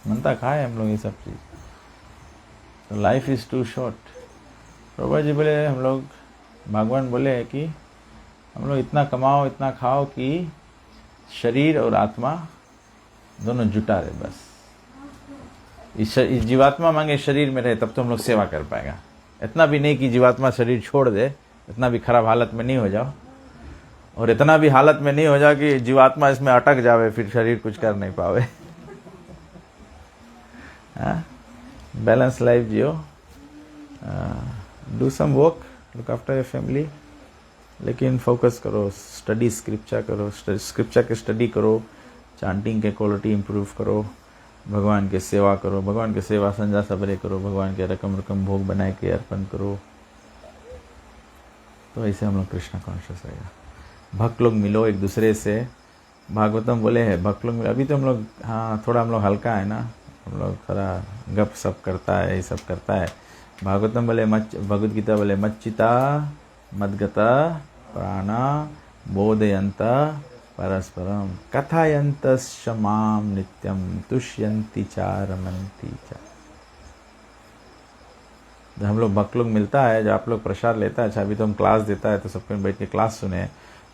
मनता खाए हम लोग ये सब चीज. तो लाइफ इज टू शॉर्ट. प्रभु जी बोले, हम लोग भगवान बोले कि हम लोग इतना कमाओ इतना खाओ कि शरीर और आत्मा दोनों जुटा रहे. बस इस जीवात्मा मांगे शरीर में रहे, तब तो हम लोग सेवा कर पाएगा. इतना भी नहीं कि जीवात्मा शरीर छोड़ दे, इतना भी खराब हालत में नहीं हो जाओ, और इतना भी हालत में नहीं हो जाए कि जीवात्मा इसमें अटक जावे, फिर शरीर कुछ कर नहीं पावे. बैलेंस लाइफ जियो, do some work, look after your family, लेकिन फोकस करो, स्टडी स्क्रिप्चर करो, स्क्रिप्चर के स्टडी करो, चांटिंग के क्वालिटी इंप्रूव करो, भगवान के सेवा करो, भगवान के सेवा संजा सबरे करो, भगवान के रकम रकम भोग बनाए के अर्पण करो. तो ऐसे हम लोग कृष्णा कॉन्शियस रहेगा. भक्त लोग मिलो एक दूसरे से, भागवतम बोले है भक्त लोग मिलो. अभी तो हम लोग हाँ थोड़ा हम लोग हल्का है ना, हम लोग थोड़ा गप सप करता है, ये सब करता है. भागवतम बोले भगवद गीता बोले मच्चिता मद्गता प्राणा बोधयंत परस्परम कथायंत शमाम नित्यम तुष्यंती चा रमंती चा. जब हम लोग भक्त लोग मिलता है, जब आप लोग प्रसाद लेता है, अच्छा अभी तो हम क्लास देता है तो सबको बैठ के क्लास सुने,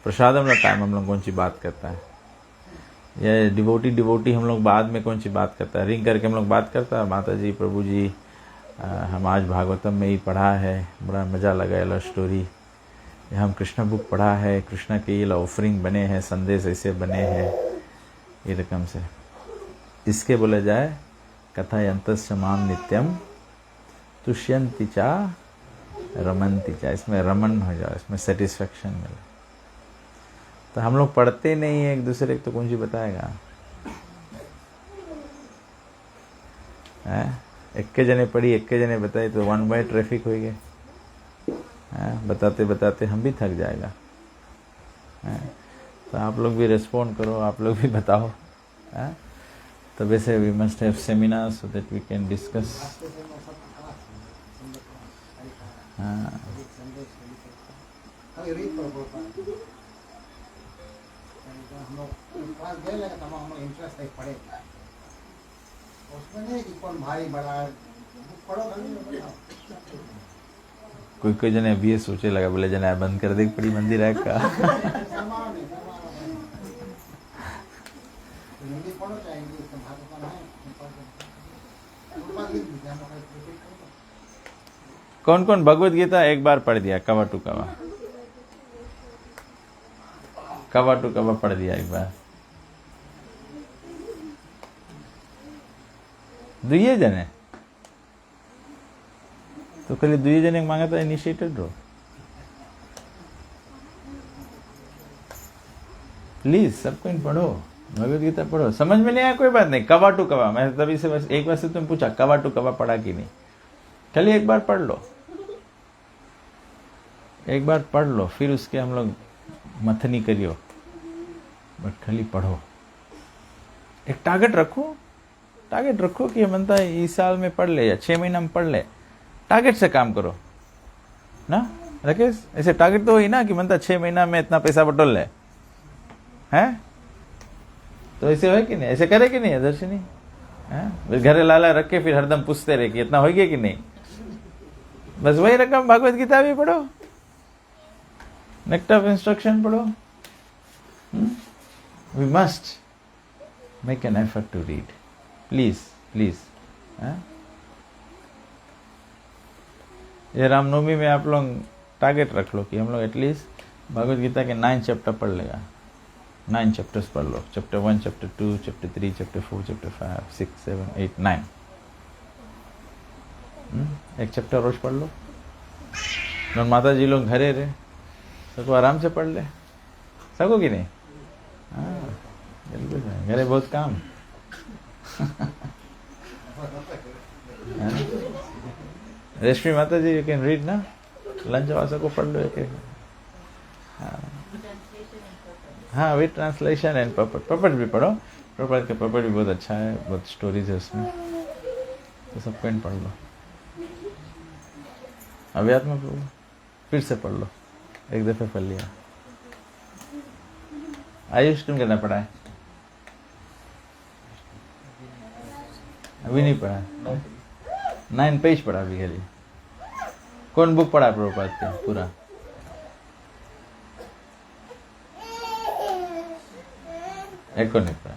प्रसाद हम लोग टाइम हम लोग कौन सी बात करता है, ये डिवोटी हम लोग बाद में कौन सी बात करता है, रिंग करके हम लोग बात करता है, माता जी प्रभु जी हम आज भागवतम में ही पढ़ा है, बड़ा मज़ा लगा, ये स्टोरी, हम कृष्ण बुक पढ़ा है, कृष्ण के ये ऑफरिंग बने हैं, संदेश ऐसे बने हैं, ये रकम से इसके बोला जाए कथा यंतस् माम नित्यम तुष्यंती चा रमंती चा. इसमें रमन हो जाए, इसमें सेटिस्फेक्शन मिले. तो हम लोग पढ़ते नहीं है एक दूसरे को, तो कौन सी बताएगा. एक के जने पढ़ी, एक के जने बताए, तो वन बाय ट्रैफिक हो गए. बताते बताते हम भी थक जाएगा. तो आप लोग भी रिस्पॉन्ड करो, आप लोग भी बताओ. तो वैसे we must have seminar so that we can discuss. हम लोग क्लास दे लगा तमाम हम लोग इंटरेस्ट है पढ़े, उसमें नहीं कि कौन भारी बड़ा पढ़ो खाली. कोई कोई जने अभी ये सोचे लगा, बोले जना बंद कर दे पड़ी मंदिर है का. कौन कौन भगवत गीता एक बार पढ़ दिया, कवा टू कवा, कवा टू कवा पढ़ दिया एक बार. दुए जने तो खाली दुए जने मांगा था इनिशिएटेड रो. प्लीज सबको इन पढ़ो, भगवत गीता पढ़ो. समझ में नहीं आया कोई बात नहीं, कवा टू कवा, मैं तभी से बस एक बार से तुम पूछा कवा टू कवा पढ़ा कि नहीं, खाली एक बार पढ़ लो, एक बार पढ़ लो, फिर उसके हम लोग मथनी करियो, बट खाली पढ़ो. एक टारगेट रखो कि बनता है इस साल में पढ़ ले या 6 महीना में पढ़ ले. टारगेट से काम करो ना, राकेश ऐसे टारगेट तो हुई ना कि मनता 6 महीना में इतना पैसा बटोल ले हैं, तो ऐसे हो कि नहीं, ऐसे करे कि नहीं दर्शनी हैं? घरे लाला रख के फिर हरदम पूछते रहे कि इतना हो गया कि नहीं, बस वही रकम भागवत गीता भी पढ़ो, नेक्स्ट ऑफ इंस्ट्रक्शन पढ़ो। We must make an effort to read, please please. ये रामनवमी में आप लोग टारगेट रख लो कि हम लोग एटलीस्ट भगवत गीता के 9 चैप्टर पढ़ लेगा, 9 चैप्टर्स पढ़ लो, chapter 1, chapter 2, chapter 3, chapter 4, chapter 5, 6, 7, 8, 9, एक चैप्टर रोज पढ़ लो। और माता जी लोग घरे रहे सबको आराम से पढ़ ले, सको कि नहीं? हाँ बिल्कुल, घरे बहुत काम। रेशमी माता जी, यू कैन रीड ना, लंच वासा को पढ़ लो एक। हाँ विद ट्रांसलेशन एंड पपट भी पढ़ो, पपट भी बहुत अच्छा है, बहुत स्टोरीज है उसमें, तो सबको इन पढ़ लो। अव्यात्म प्रभु फिर से पढ़ लो, एक दफे पढ़ लिया। आयुष तुम करना पड़ा है, अभी नहीं पढ़ा, 9 पेज पढ़ा अभी खाली। कौन बुक पढ़ा प्रभुपाद के पूरा? एक को नहीं पढ़ा,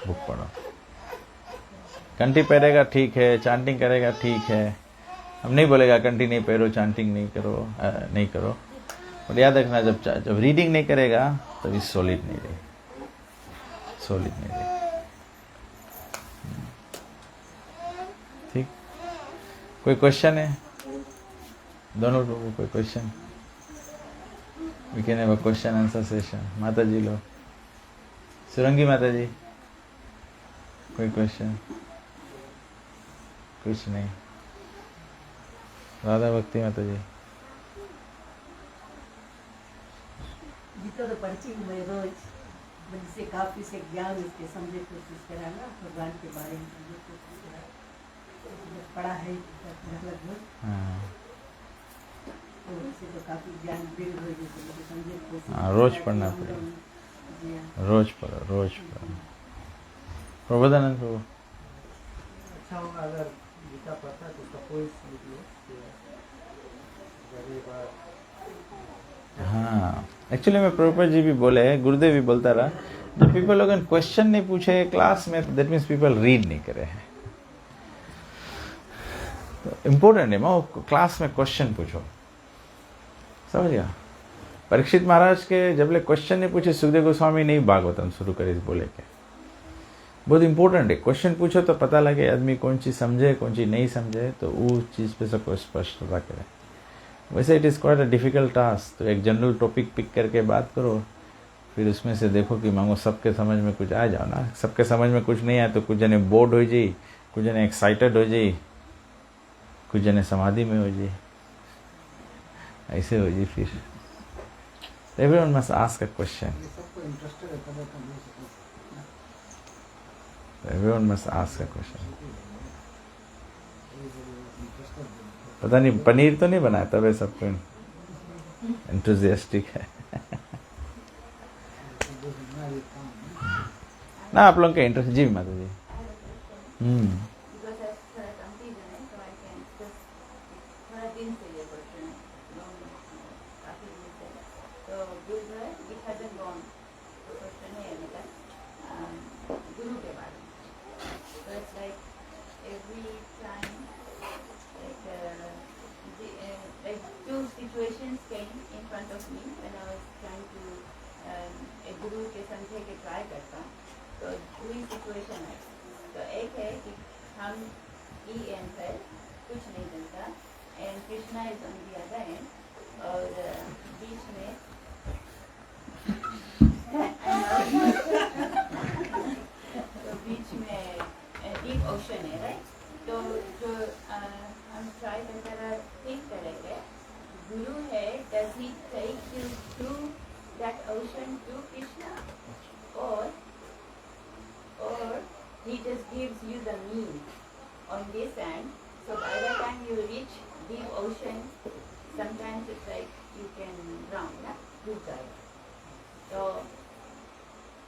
बुक पढ़ो। कंठी पहरेगा ठीक है, चांटिंग करेगा ठीक है, हम नहीं बोलेगा कंठी नहीं पहरो, चांटिंग नहीं करो, नहीं करो, और याद रखना जब रीडिंग नहीं करेगा तभी सॉलिड नहीं रहे, सॉलिड नहीं रहे। ठीक, कोई क्वेश्चन है दोनों लोगों? कोई question? We can have a question answer session. माता जी लो, सुरंगी माता जी, कोई क्वेश्चन? कुछ नहीं। राधा भक्ति माता जी, गीता तो पढ़ती हूँ मैं रोज, जिससे काफी से ज्ञान उसके समझे कोशिश करा ना, भगवान के बारे में समझे कोशिश करा, पढ़ा है लगभग, तो उससे तो काफी ज्ञान बिल्ड हो गया, समझे कोशिश। हाँ रोज पढ़ना पड़ेगा, रोज पढ़ो, रोज पढ़ो। प्रबोधानंद प्रभु, अच्छा होगा अगर गीता पढ़ता है तो उसका कोई हाँ एक्चुअली में प्रभुपाद जी भी बोले, गुरुदेव भी बोलता रहा, जब पीपल लोग क्वेश्चन नहीं पूछे क्लास में, दैट मीन्स पीपल रीड नहीं करे हैं। तो इम्पोर्टेंट है वो क्लास में क्वेश्चन पूछो, समझ गया? परीक्षित महाराज के जब ले क्वेश्चन नहीं पूछे, सुखदेव गोस्वामी नहीं भागवतम शुरू करे बोले के, बहुत इंपॉर्टेंट है। क्वेश्चन पूछो तो पता लगे आदमी कौन चीज़ समझे कौन चीज़ नहीं समझे, तो वो चीज़ पे सबको स्पष्टता करे। वैसे it is quite a difficult task, तो एक जनरल टॉपिक पिक करके बात करो, फिर उसमें से देखो कि मांगो सबके समझ में कुछ आ जाओ ना। सबके समझ में कुछ नहीं आए तो कुछ जने बोर्ड हो जाए, कुछ जने एक्साइटेड हो जाए, कुछ जने समाधि में हो जाए, ऐसे हो जाए। फिर everyone must ask a question, सबको इंटरेस्टेड है तब तो नहीं सकते। Everyone must ask a question. पता नहीं पनीर तो नहीं बनाया तब है सबको एंथुजियास्टिक है ना आप लोग के इंटरेस्ट। जी माता जी, situations came in front of me when I was trying to एक गुरु के संध्या के ट्राई करता, तो दूसरी सिचुएशन है। तो एक है कि हम ई एंड पर कुछ नहीं जानता, and Krishna is on the other and, और बीच में तो बीच में डीप ओशन है, राइट? तो जो हम ट्राई करते थिंक करेंगे, Guru है, does he take you through that ocean to Krishna, or he just gives you the mean on this end, so by the time you reach deep ocean sometimes it's like you can round, na? Group guide. So,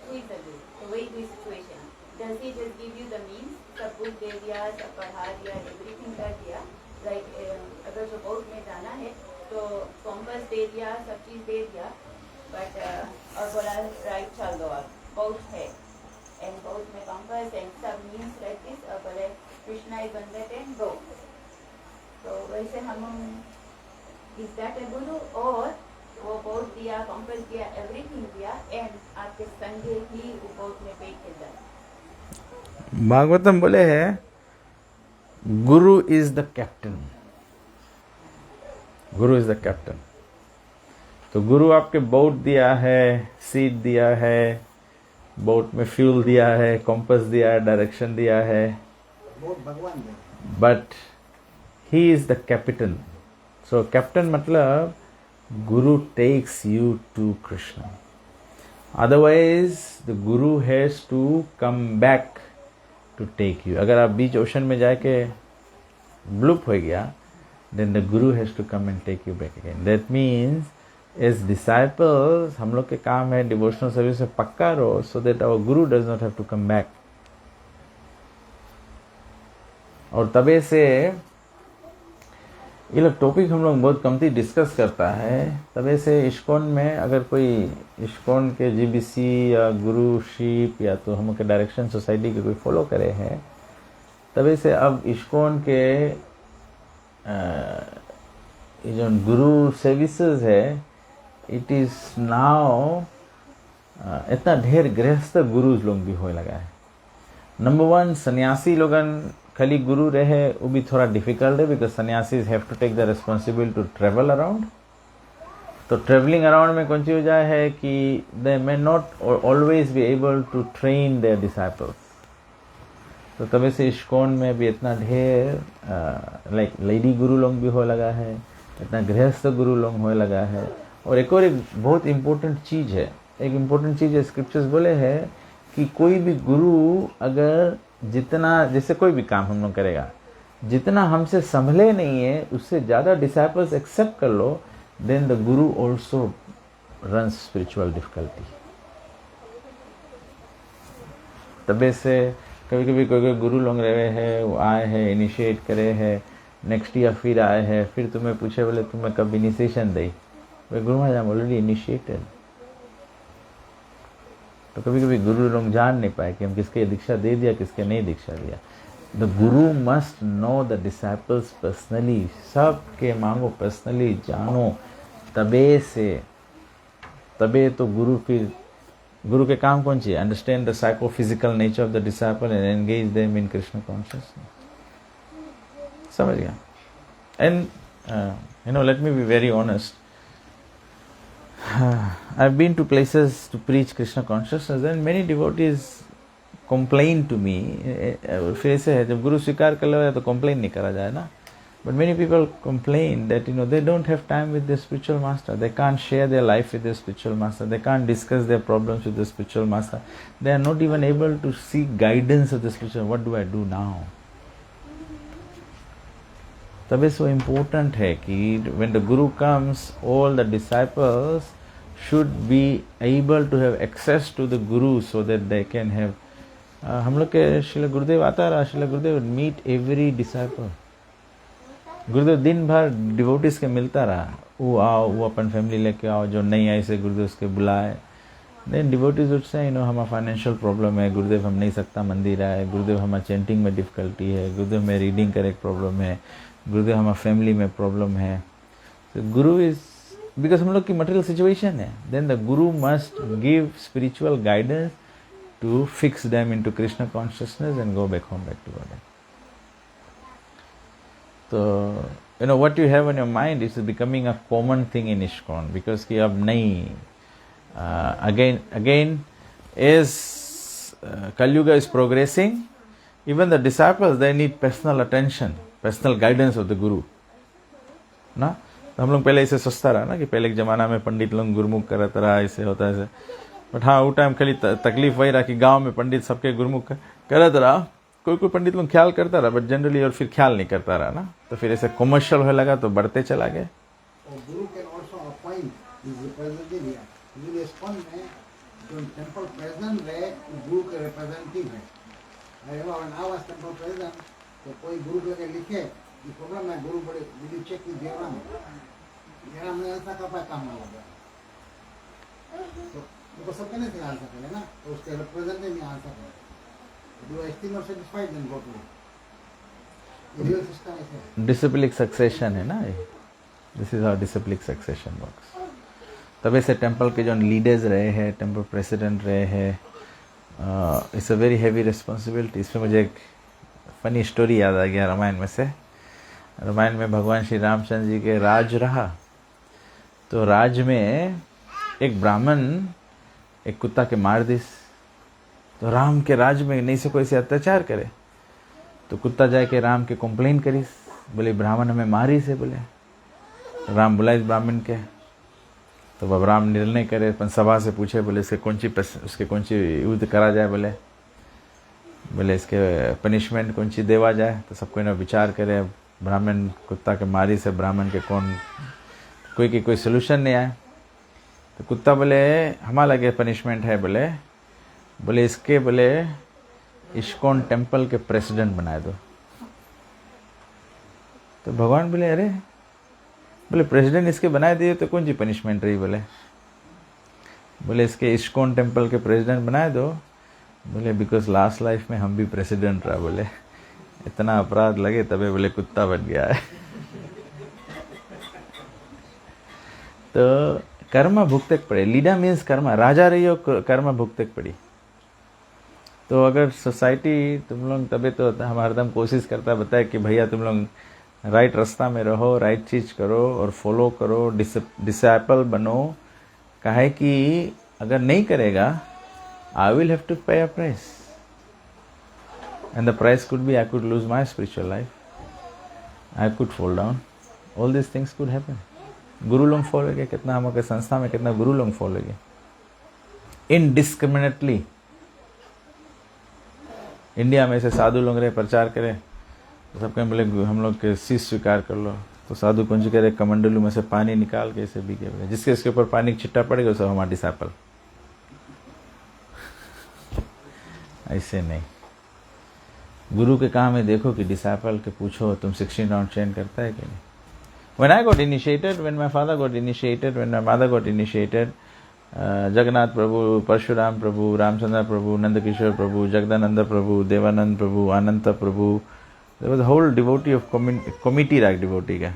who is the guru? So, वही कोई situation. Does he just give you the means? सब book दे दिया, सब पढ़ा दिया, everything कर दिया. Like अगर जो boat में जाना है, तो compass दे दिया, सब चीज़ दे दिया. But और बोला right चल दो आप. Boat है. And boat में compass and सब means like this. और बोले Krishna is on that end, go. तो वैसे हम is that a guru or वो boat दिया, compass दिया, everything दिया and आपके संगे ही वो boat में बैठ के जाए. भागवतम बोले है गुरु is the captain. Guru is the captain. तो गुरु आपके बोट दिया है, सीट दिया है, बोट में फ्यूल दिया है, कॉम्पस दिया है, डायरेक्शन दिया है, बहुत भगवान दे. But he is the captain. So captain मतलब guru takes you to Krishna. Otherwise the guru has to come back to take you. अगर आप बीच ओशन में जाके ब्लूप हो गया, then the guru has to come and take you back again. That means as disciples हम लोग के काम है डिवोशनल सर्विस में पक्का रहो, so that our guru does not have to come back. और तबे से ये लोग टॉपिक हम लोग बहुत कमती डिस्कस करता है. तबे से इस्कॉन में अगर कोई इस्कॉन के जीबीसी या गुरुशिप या तो हम के डायरेक्शन सोसाइटी के कोई फॉलो करे हैं, तबे से अब इस्कॉन के ये जो गुरु सर्विसेज है, इट इज नाउ इतना ढेर गृहस्थ गुरुज लोग भी होने लगा है. नंबर वन, सन्यासी लोगन खाली गुरु रहे वो भी थोड़ा डिफिकल्ट है, because sannyasis have to take the responsibility to travel around. तो ट्रेवलिंग अराउंड में कौन सी वजह है कि they may not always be able to train their disciples. तो तभी से इस्कॉन में भी इतना ढेर लाइक लेडी गुरु लोग भी हो लगा है, इतना गृहस्थ गुरु लोग होने लगा है. और एक बहुत इम्पोर्टेंट चीज़ है, एक इम्पोर्टेंट चीज़ है, स्क्रिप्चर्स बोले है कि कोई भी गुरु अगर जितना, जैसे कोई भी काम हम लोग करेगा, जितना हमसे संभले नहीं है उससे ज़्यादा डिसाइपल्स एक्सेप्ट कर लो, then the Guru also runs spiritual difficulty. तबे से कभी कभी कोई गुरु लोग रहे हैं, वो आए हैं, इनिशिएट करे हैं, नेक्स्ट ईयर फिर आए हैं, फिर तुम्हें पूछे बोले तुम्हें कब इनिशिएशन दी, वे गुरु महाराज ऑलरेडी इनिशिएटेड. तो कभी कभी गुरु लोग जान नहीं पाए कि हम किसके दीक्षा दे दिया, किसके नहीं दीक्षा दिया. The guru must know the disciples personally. सब के मांगो पर्सनली जानो, तबे से तबे तो गुरु फिर गुरु के काम कौन चाहिए? Understand the psychophysical nature of the disciple and engage them in Krishna consciousness. समझ गया? And you know, let me be very honest. I've been to places to preach Krishna consciousness and many devotees complain to me. फिर ऐसे है, जब गुरु स्वीकार कर लो तो complain नहीं करा जाए ना. But many people complain that they don't have time with their spiritual master. They can't share their life with their spiritual master. They can't discuss their problems with the spiritual master. They are not even able to seek guidance of the spiritual. What do I do now? तबे so important है कि when the guru comes, all the disciples should be able to have access to the guru so that they can have. हम लोग के श्रील गुरुदेव आता रहा, श्रील गुरुदेव meet every disciple. गुरुदेव दिन भर डिवोटीज के मिलता रहा, वो आओ, वो अपन फैमिली लेके आओ, जो नहीं आए से गुरुदेव उसके बुलाए. देन डिवोटीज would say, हमारा फाइनेंशियल प्रॉब्लम है, गुरुदेव हम नहीं सकता मंदिर आए, गुरुदेव हमारा चेंटिंग में डिफिकल्टी है, गुरुदेव में रीडिंग का एक प्रॉब्लम है, गुरुदेव हमारा फैमिली में प्रॉब्लम है. तो गुरु इज बिकॉज हम लोग की मटेरियल सिचुएशन है, then the guru must give spiritual guidance to fix them into Krishna consciousness and go back home back to God. So what you have on your mind is becoming a common thing in ISKCON, because कि अब नहीं again as Kalyuga is progressing, even the disciples, they need personal attention, personal guidance of the guru ना. तो हम लोग पहले इसे सोचता रहा ना कि पहले के ज़माना में पंडित लोग गुरुमुख करता रहा, ऐसे होता है ऐसे. बट हाँ, वो टाइम खाली तकलीफ वही रहा कि गांव में पंडित सबके गुरुमुख करता रहा. कोई कोई पंडित लोग ख्याल करता रहा, बट जनरली और फिर ख्याल नहीं करता रहा ना. तो फिर ऐसे कमर्शियल होने लगा तो बढ़ते चला गया. और guru can also appoint is representative here. गुरु इस्कॉन में जो टेंपल प्रेसिडेंट रहे गुरु के रिप्रेजेंटेटिव है। अरे when I was temple president तो कोई गुरु के लिखे ये प्रॉब्लम है गुरु बड़े विल चेक विद देवराम ने ऐसा का काम ना हो गया तो वो सब कहने से आंसर करे ना तो उसके रिप्रेजेंटेटिव में आंसर करे do I still not satisfied then go to real system है डिसिप्लिक सक्सेशन है ना ये। This is how disciplic succession works. तब ऐसे टेंपल के जो लीडर्स रहे हैं, टेंपल प्रेसिडेंट रहे हैं, it's a very heavy responsibility. इसमें मुझे एक फनी स्टोरी याद आ गया रामायण में से। रामायण में भगवान श्री रामचंद्र जी के राज रहा, तो राज में एक ब्राह्मण एक कुत्ता के मार दिस, तो राम के राज में नहीं से कोई से अत्याचार करे, तो कुत्ता जाके राम के कंप्लेन करीस, बोले ब्राह्मण हमें मारी से। बोले राम बुलाए ब्राह्मण के, तो अब राम निर्णय करे, अपन सभा से पूछे, बोले उसके कौन सी युद्ध करा जाए, बोले इसके पनिशमेंट कौन सी देवा जाए। तो सबको ना विचार करे, ब्राह्मण कुत्ता के मारी से ब्राह्मण के कोई सोल्यूशन नहीं आया। तो कुत्ता बोले हमारा लगे पनिशमेंट है, बोले इसके इस्कॉन टेंपल के प्रेसिडेंट बना दो। तो भगवान बोले अरे, बोले प्रेसिडेंट इसके बनाए दिए तो कौन सी पनिशमेंट रही। बोले इसके इस्कॉन टेंपल के प्रेसिडेंट बनाए दो। बोले बिकॉज लास्ट लाइफ में हम भी प्रेसिडेंट रहा। बोले इतना अपराध लगे तबे बोले कुत्ता बन गया है। तो कर्म भुगते पड़े। लीडर मीन्स कर्म, राजा रही हो कर्म भुगते पड़ी। तो अगर सोसाइटी तुम लोग तबे तो हम हरदम कोशिश करता बताए कि भैया तुम लोग राइट रास्ता में रहो, राइट चीज करो और फॉलो करो, डिसाइपल बनो। काहे कि अगर नहीं करेगा I will have to pay a price, and the price could be I could lose my spiritual life, I could fall down, all this things could happen. गुरु लोग फॉलो किया, कितना हमारे संस्था में कितना गुरु लोग फॉलो किया इनडिस्क्रिमिनेटली। इंडिया में से साधु लोग रहे, प्रचार करे, तो सब कहें बोले हम लोग के शीश स्वीकार कर लो। तो साधु कुंज करे कमंडलू में से पानी निकाल के ऐसे भी के जिसके इसके ऊपर पानी छिट्टा पड़ेगा सब हमारा डिसाइपल। ऐसे नहीं, गुरु के काम में देखो कि डिसाइपल के पूछो तुम 16 राउंड चेन करता है कि नहीं। When I got initiated, when my father got initiated, when my mother got initiated, Jagannath Prabhu, Parshuram Prabhu, Ramchandra Prabhu, Nandakishore Prabhu, Jagdananda Prabhu, Devanand Prabhu, Ananta Prabhu, there was a whole devotee of committee like devotee का।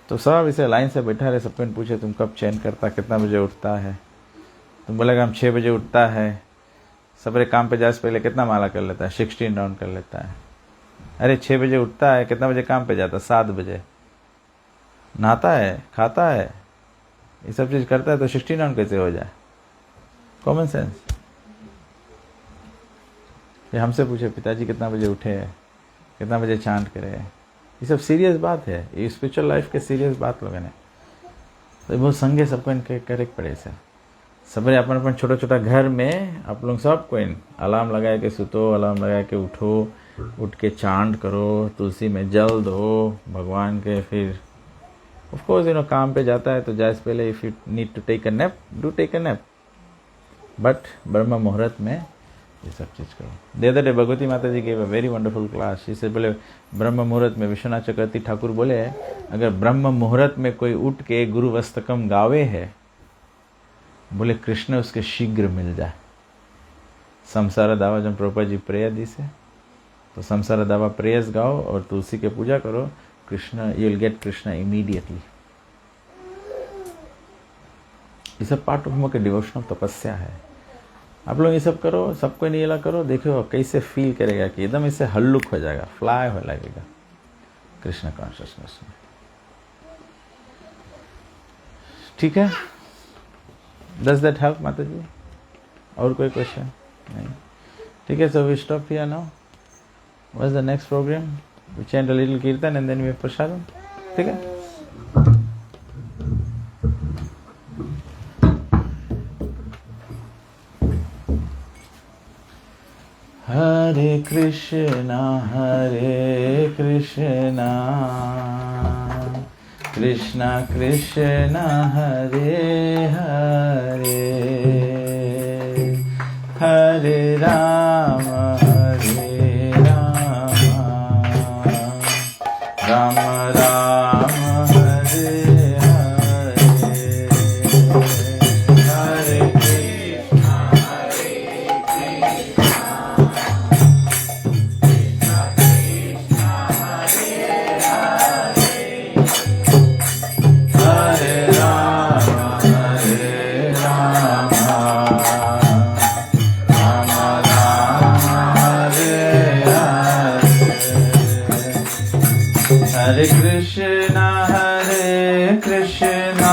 तो सब इसे line से बैठा रहे, सबको पूछे तुम कब चैन करता, कितना बजे उठता है। तुम बोलेगा हम 6 बजे उठता है, सबरे काम पे जाए से पहले कितना माला कर लेता है, 16 राउंड कर लेता है। अरे 6 बजे उठता है, कितना बजे काम पे जाता है, 7 बजे। नहाता है, खाता है, ये सब चीज करता है, तो 16 राउंड कैसे हो जाए। Common sense. ये हमसे पूछे पिताजी कितना बजे उठे है, कितना बजे चांट करे, ये सब सीरियस बात है, ये स्पिरिचुअल लाइफ के सीरियस बात लोगों ने। तो बहुत संगे सबको इनके करेक्ट पड़े से सबरे अपन अपन छोटा छोटा घर में आप लोग सबको अलार्म लगा के सुतो, अलार्म लगा के उठो, उठ के चांट करो, तुलसी में जल दो भगवान के। फिर ऑफ कोर्स काम पे जाता है तो जाए से पहले if you need to take a nap, do take a nap, but ब्रह्म मुहूर्त में ये सब चीज करो। The other day Bhagavati Mata ji gave a very wonderful class. इसे बोले ब्रह्म मुहूर्त में विश्वनाथ चक्रवर्ती ठाकुर बोले अगर ब्रह्म मुहूर्त में कोई उठ के गुरु वस्तकम गावे है, बोले कृष्ण उसके शीघ्र मिल जाए। संसार दावा जब प्रभुपाद जी प्रेयर दी से, तो संसार दावा प्रेयर्स गाओ और तुलसी के पूजा करो, Krishna you will get Krishna immediately. ये सब पार्ट ऑफ हम के डिवोशनल तपस्या है। आप लोग ये सब करो, सबको नीला करो, देखो कैसे फील करेगा कि एकदम इससे हल्लुक हो जाएगा, फ्लाई हो लगेगा कृष्ण कॉन्शियसनेस में। ठीक है, डज दैट हेल्प माता जी? और कोई क्वेश्चन नहीं? ठीक है, so we stop here now. What is the next programme? We chant a little kirtan and then we have prasadam. ठीक है, हरे Krishna Krishna Krishna Hare Hare Hare Rama Hare Rama Rama Rama Hare Hare Hare Krishna Hare Hare Krishna Hare Krishna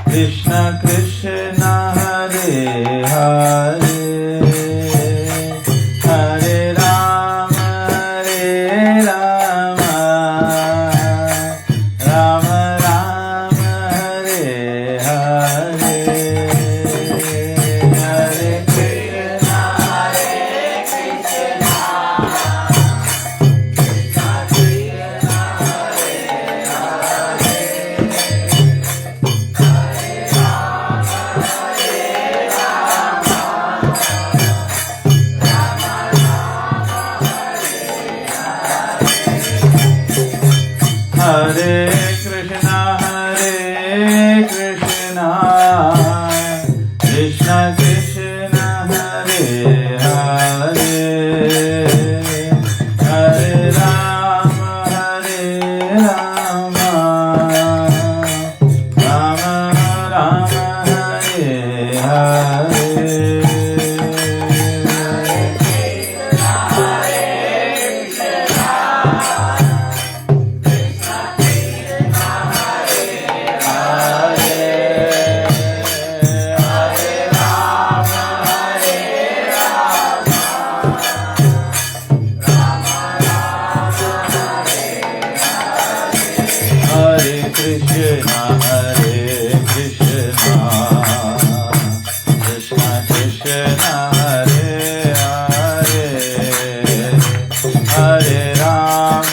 Krishna Krishna Hare Hare Hare Rama Rama Rama Hare Hare Hare Krishna Hare Krishna Krishna Krishna Hare Hare Hare Rama Rama Rama Hare Hare Hare Krishna Krishna Krishna Hare Hare Hare Rama Rama Rama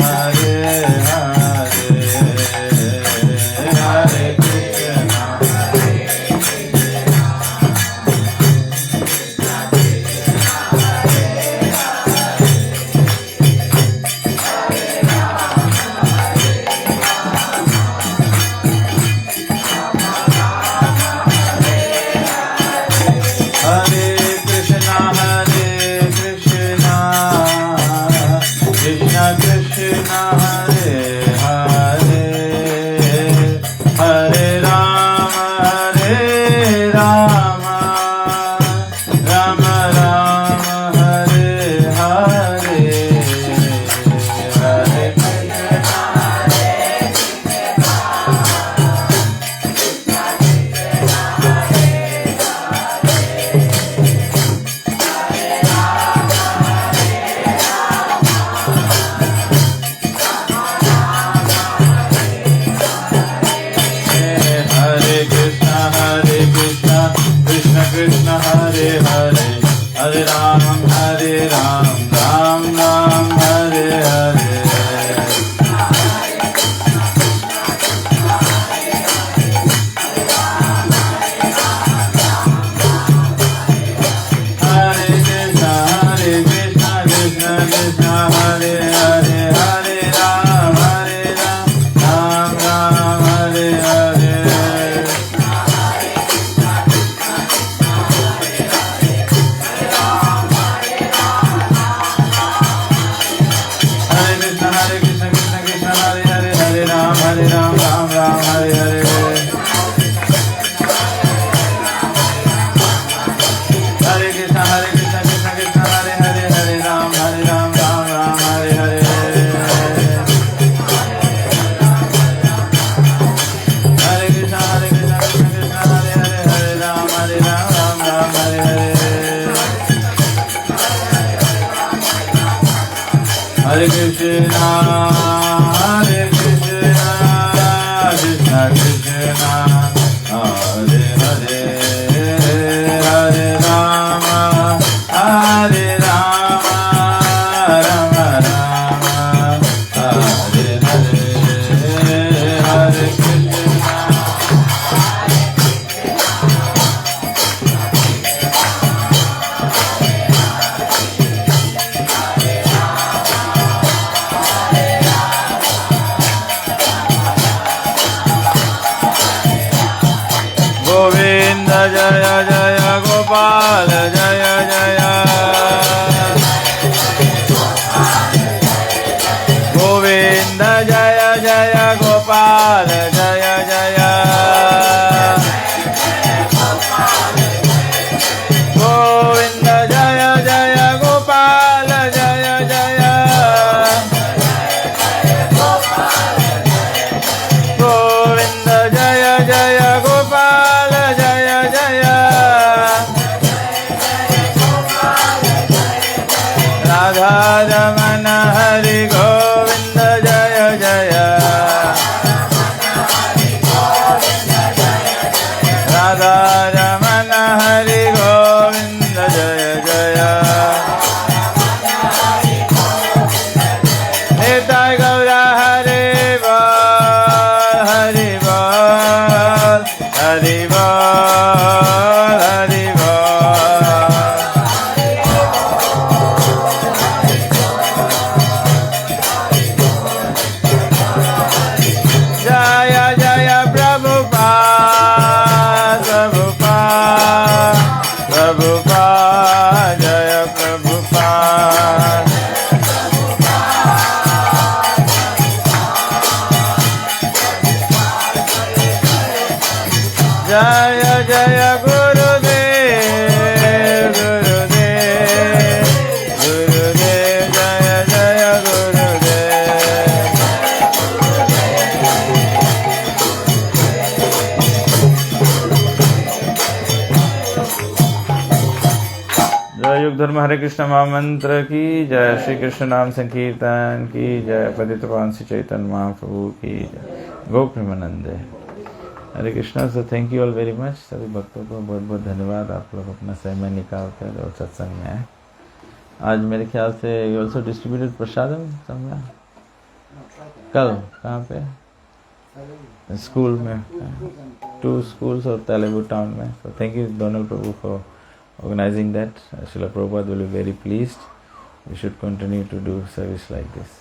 Hare Hare Hare Krishna Hare Krishna Krishna Krishna Hare Hare Hare Rama Rama Rama Hare Hare Hare Hare Krishna Krishna Krishna Hare Hare Hare Ram Ram Ram Hare Hare Hare Krishna Krishna Krishna Hare Hare Hare Ram Ram Ram Hare Hare Hare Krishna Krishna Hare Hare Hare Ram Ram Hare Hare Hare Krishna Krishna Hare Hare Hare Ram Ram Hare Hare Hare Krishna Krishna Hare Hare Hare Ram Ram Hare Hare Hare Krishna Krishna Krishna Hare Hare Hare Rama जय जय गोविंद जय जय गोपाल जय जय गोविंद जय जय गोपाल जय जय गोविंद जय जय गोपाल जय जय राधा रमण हरि गोविंद जय जय राधा रमण हरि गोविंद जय जय निताय गौरा हरि बोल हरि बोल हरि बोल हरि बोल जय जय प्रभुपाद प्रभुपाद प्रभुपाद जय प्रभुपाद जय जय गुरुदेव गुरुदेव गुरुदेव जय जय गुरुदेव जय युग धर्म हरे कृष्ण महामंत्र की जय श्री कृष्ण नाम संकीर्तन की जय पतित पावन श्री चैतन्य महाप्रभु की जय गो प्रेमानंद Hare Krishna. So thank you all very much. सभी भक्तों को बहुत बहुत धन्यवाद, आप लोग अपना समय निकाल कर और सत्संग में आए। आज मेरे ख्याल से यू ऑल्सो डिस्ट्रीब्यूटेड प्रसादम समझा कल कहाँ पे स्कूल में 2 schools और तेलुगु टाउन में। सो थैंक यू डोनल Prabhu for organizing that. Srila Prabhupada will be very pleased. We should continue to do service like this.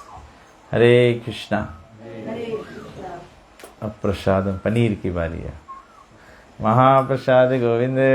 Hare Krishna. अब प्रसाद पनीर की बारी है। महाप्रसाद गोविंद।